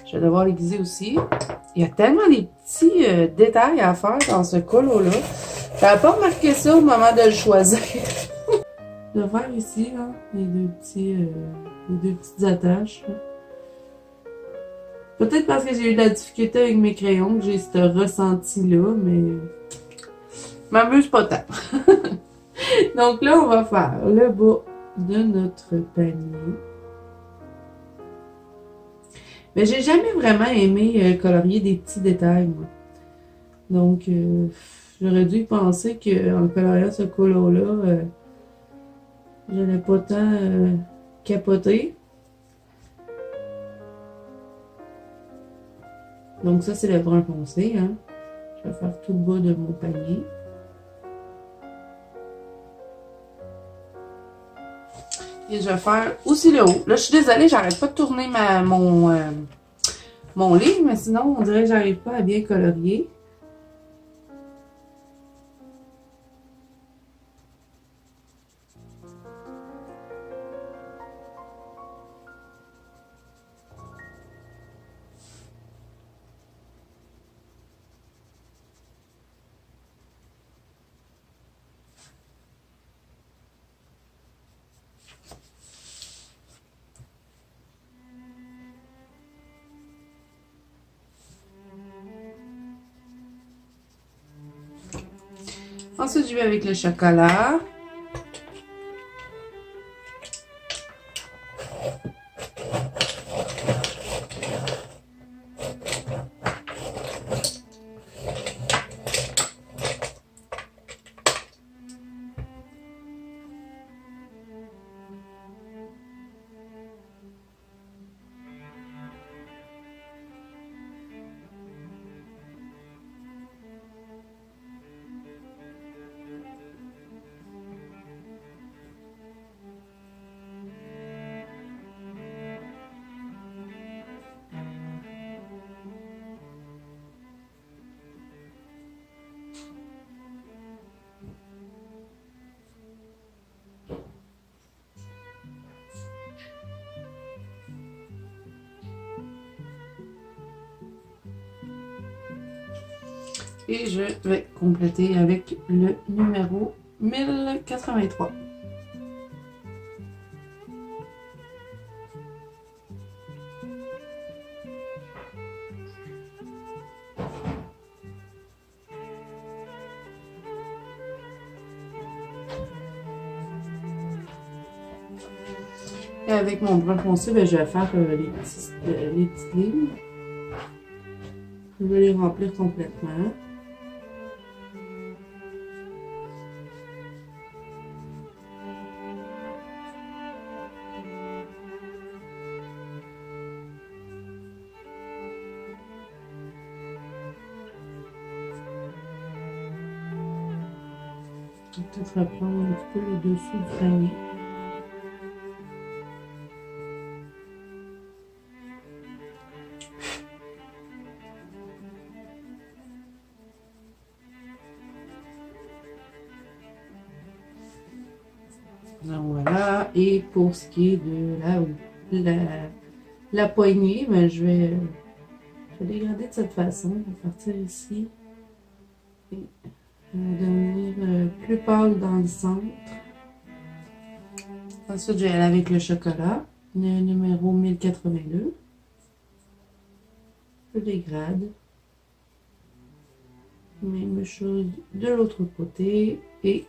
Je vais devoir l'aiguiser aussi. Il y a tellement des petits détails à faire dans ce colo-là. Je n'avais pas remarqué ça au moment de le choisir. De faire ici, là, les deux petites attaches. Peut-être parce que j'ai eu de la difficulté avec mes crayons que j'ai ce ressenti-là, mais m'amuse pas tant. Donc là, on va faire le bas de notre panier. Mais j'ai jamais vraiment aimé colorier des petits détails, moi. Donc, j'aurais dû penser qu'en coloriant ce colo-là, j'allais pas tant capoter. Donc ça, c'est le brun foncé, hein. Je vais faire tout le bas de mon panier. Et je vais faire aussi le haut. Là, je suis désolée, j'arrête pas de tourner mon livre, mais sinon, on dirait que j'arrive pas à bien colorier. Ensuite, je vais avec le chocolat. Et je vais compléter avec le numéro 1083. Et avec mon brun foncé, ben, je vais faire les petites lignes. Je vais les remplir complètement. Je vais peut-être reprendre un petit peu le dessous du panier. Donc voilà, et pour ce qui est de la poignée, ben, je vais dégrader de cette façon. Je vais partir ici et devenir plus pâle dans le centre. Ensuite, je vais aller avec le chocolat, le numéro 1082. Je dégrade. Même chose de l'autre côté et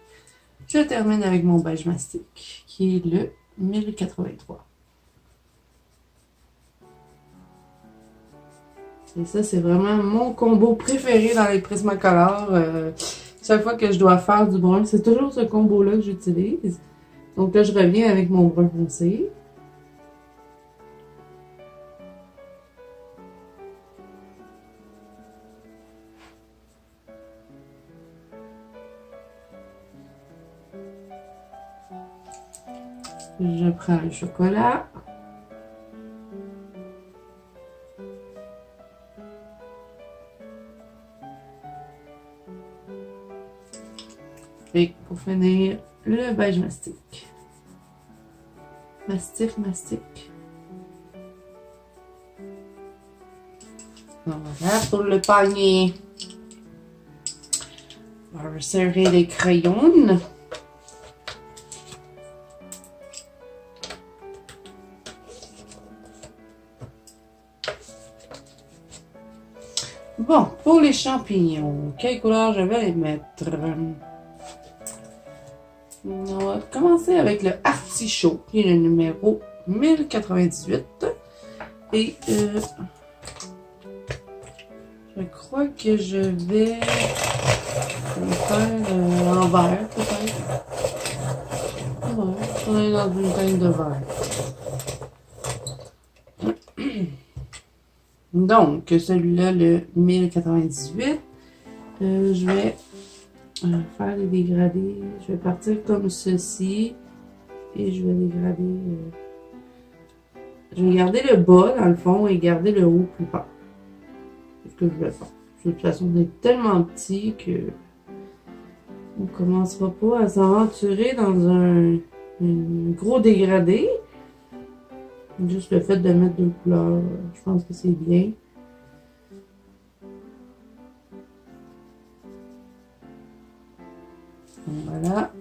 je termine avec mon beige mastic qui est le 1083. Et ça, c'est vraiment mon combo préféré dans les Prismacolor. Chaque fois que je dois faire du brun, c'est toujours ce combo-là que j'utilise. Donc là, je reviens avec mon brun foncé. Je prends le chocolat. Et pour finir, le beige mastic. Mastic. Voilà pour le panier. On va resserrer les crayons. Bon, Pour les champignons, quelle couleur je vais les mettre? On va commencer avec le artichaut, qui est le numéro 1098. Et je crois que je vais le faire en vert, peut-être. Ouais, on est dans une teinte de vert. Donc, celui-là, le 1098, je vais faire les dégradés. Je vais partir comme ceci et je vais dégrader. Je vais garder le bas dans le fond et garder le haut plus bas. C'est ce que je vais faire. De toute façon, on est tellement petit que on ne commencera pas à s'aventurer dans un gros dégradé. Juste le fait de mettre deux couleurs, je pense que c'est bien. Voilà.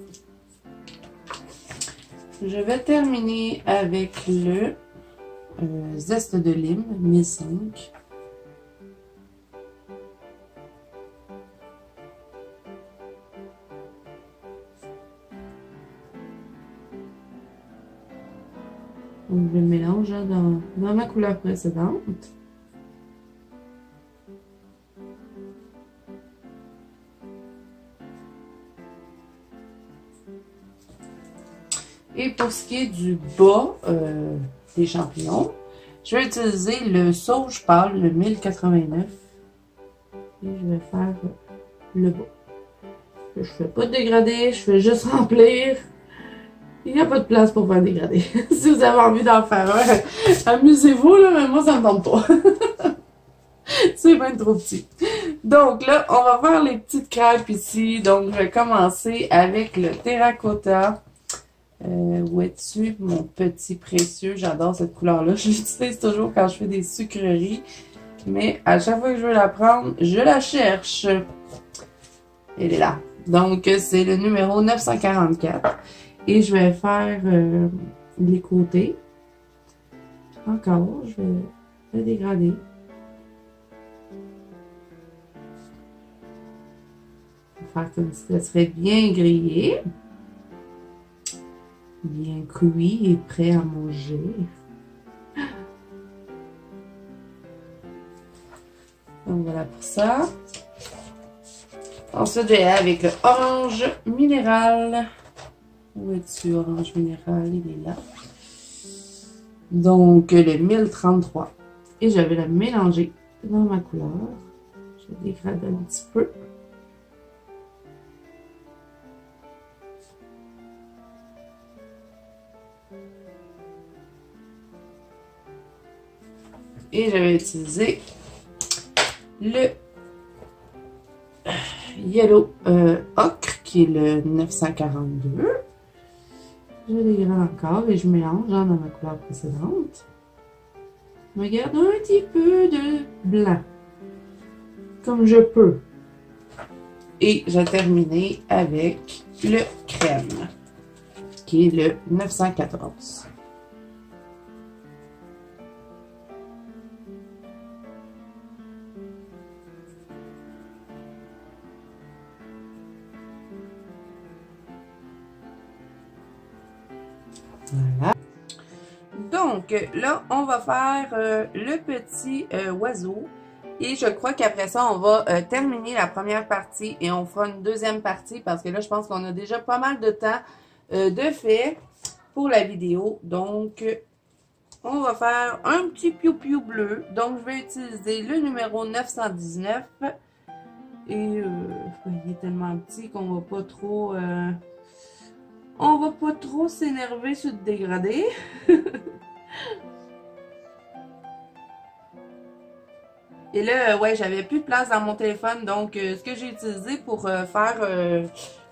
Je vais terminer avec le zeste de lime 1005. Donc, je le mélange dans ma couleur précédente. Et pour ce qui est du bas des champignons, je vais utiliser le sauge pâle, le 1089. Et je vais faire le bas. Je ne fais pas de dégradé, je fais juste remplir. Il n'y a pas de place pour faire un dégradé. Si vous avez envie d'en faire un, amusez-vous, là, mais moi, ça me tente pas. C'est bien trop petit. Donc là, on va faire les petites crêpes ici. Donc, je vais commencer avec le terracotta. Où es-tu, mon petit précieux? J'adore cette couleur-là. Je l'utilise toujours quand je fais des sucreries. Mais à chaque fois que je veux la prendre, je la cherche. Elle est là. Donc, c'est le numéro 944. Et je vais faire les côtés. Encore, je vais le dégrader. Je vais faire comme si ça serait bien grillé. Bien cuit et prêt à manger. Donc voilà pour ça. Ensuite, je vais aller avec le orange minéral. Où es-tu, orange minéral? Il est là. Donc, le 1033. Et je vais le mélanger dans ma couleur. Je dégrade un petit peu. Et je vais utiliser le Yellow Ocre, qui est le 942. Je dégrade encore et je mélange dans ma couleur précédente. Je garde un petit peu de blanc, comme je peux. Et je vais terminer avec le crème, qui est le 914. Voilà. Donc, là, on va faire le petit oiseau. Et je crois qu'après ça, on va terminer la première partie et on fera une deuxième partie parce que là, je pense qu'on a déjà pas mal de temps de fait pour la vidéo. Donc, on va faire un petit piou-piou bleu. Donc, je vais utiliser le numéro 919. Et il est tellement petit qu'on va pas trop... on va pas trop s'énerver sur le dégradé. Et là, ouais, j'avais plus de place dans mon téléphone. Donc, ce que j'ai utilisé pour faire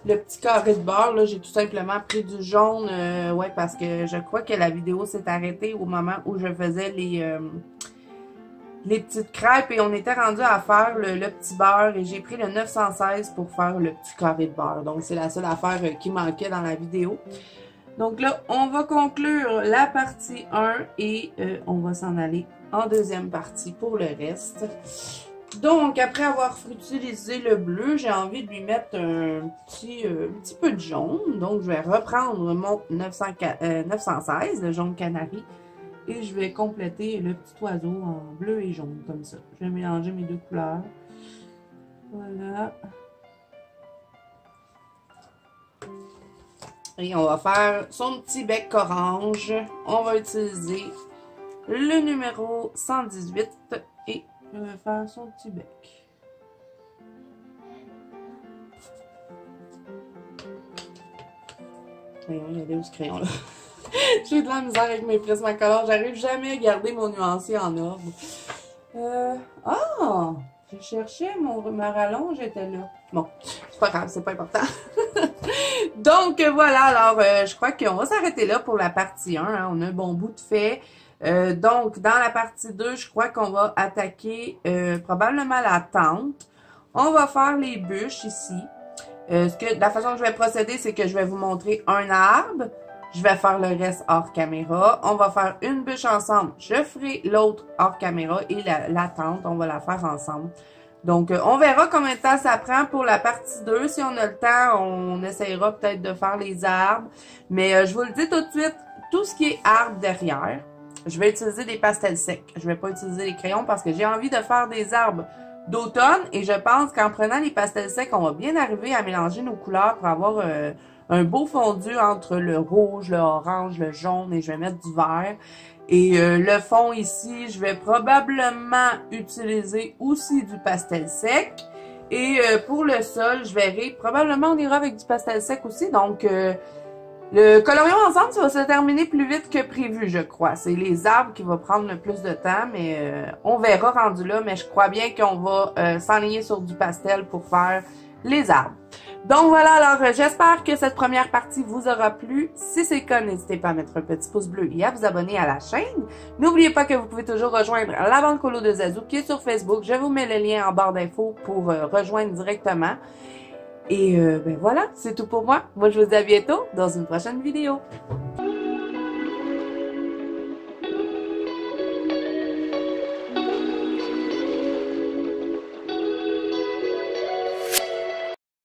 le petit carré de beurre, là, j'ai tout simplement pris du jaune. Ouais, parce que je crois que la vidéo s'est arrêtée au moment où je faisais les petites crêpes. Et on était rendu à faire le petit beurre. Et j'ai pris le 916 pour faire le petit carré de beurre. Donc, c'est la seule affaire qui manquait dans la vidéo. Donc là, on va conclure la partie 1 et on va s'en aller en deuxième partie pour le reste. Donc, après avoir utilisé le bleu, j'ai envie de lui mettre un petit peu de jaune. Donc, je vais reprendre mon 916, le jaune canari. Et je vais compléter le petit oiseau en bleu et jaune, comme ça. Je vais mélanger mes deux couleurs. Voilà. Et on va faire son petit bec orange. On va utiliser le numéro 118 et je vais faire son petit bec. Voyons, il y a où ce crayon là. J'ai de la misère avec mes Prismacolor. J'arrive jamais à garder mon nuancier en ordre. Ah! J'ai cherché ma rallonge, était là. Bon, c'est pas grave, c'est pas important. Donc, voilà. Alors, je crois qu'on va s'arrêter là pour la partie 1. Hein. On a un bon bout de fait. Donc, dans la partie 2, je crois qu'on va attaquer probablement la tente. On va faire les bûches ici. La façon que je vais procéder, c'est que je vais vous montrer un arbre. Je vais faire le reste hors caméra. On va faire une bûche ensemble. Je ferai l'autre hors caméra et la tente, on va la faire ensemble. Donc, on verra combien de temps ça prend pour la partie 2. Si on a le temps, on essayera peut-être de faire les arbres. Mais je vous le dis tout de suite, tout ce qui est arbre derrière, je vais utiliser des pastels secs. Je vais pas utiliser les crayons parce que j'ai envie de faire des arbres d'automne. Et je pense qu'en prenant les pastels secs, on va bien arriver à mélanger nos couleurs pour avoir un beau fondu entre le rouge, le orange, le jaune et je vais mettre du vert. Et le fond ici, je vais probablement utiliser aussi du pastel sec. Et pour le sol, je verrai, probablement on ira avec du pastel sec aussi. Donc, le colorion ensemble, ça va se terminer plus vite que prévu, je crois. C'est les arbres qui vont prendre le plus de temps, mais on verra rendu là. Mais je crois bien qu'on va s'enligner sur du pastel pour faire les arbres. Donc voilà, alors j'espère que cette première partie vous aura plu. Si c'est le cas, n'hésitez pas à mettre un petit pouce bleu et à vous abonner à la chaîne. N'oubliez pas que vous pouvez toujours rejoindre la Bande Colo de Zazou qui est sur Facebook. Je vous mets le lien en barre d'infos pour rejoindre directement. Et ben voilà, c'est tout pour moi. Moi, je vous dis à bientôt dans une prochaine vidéo.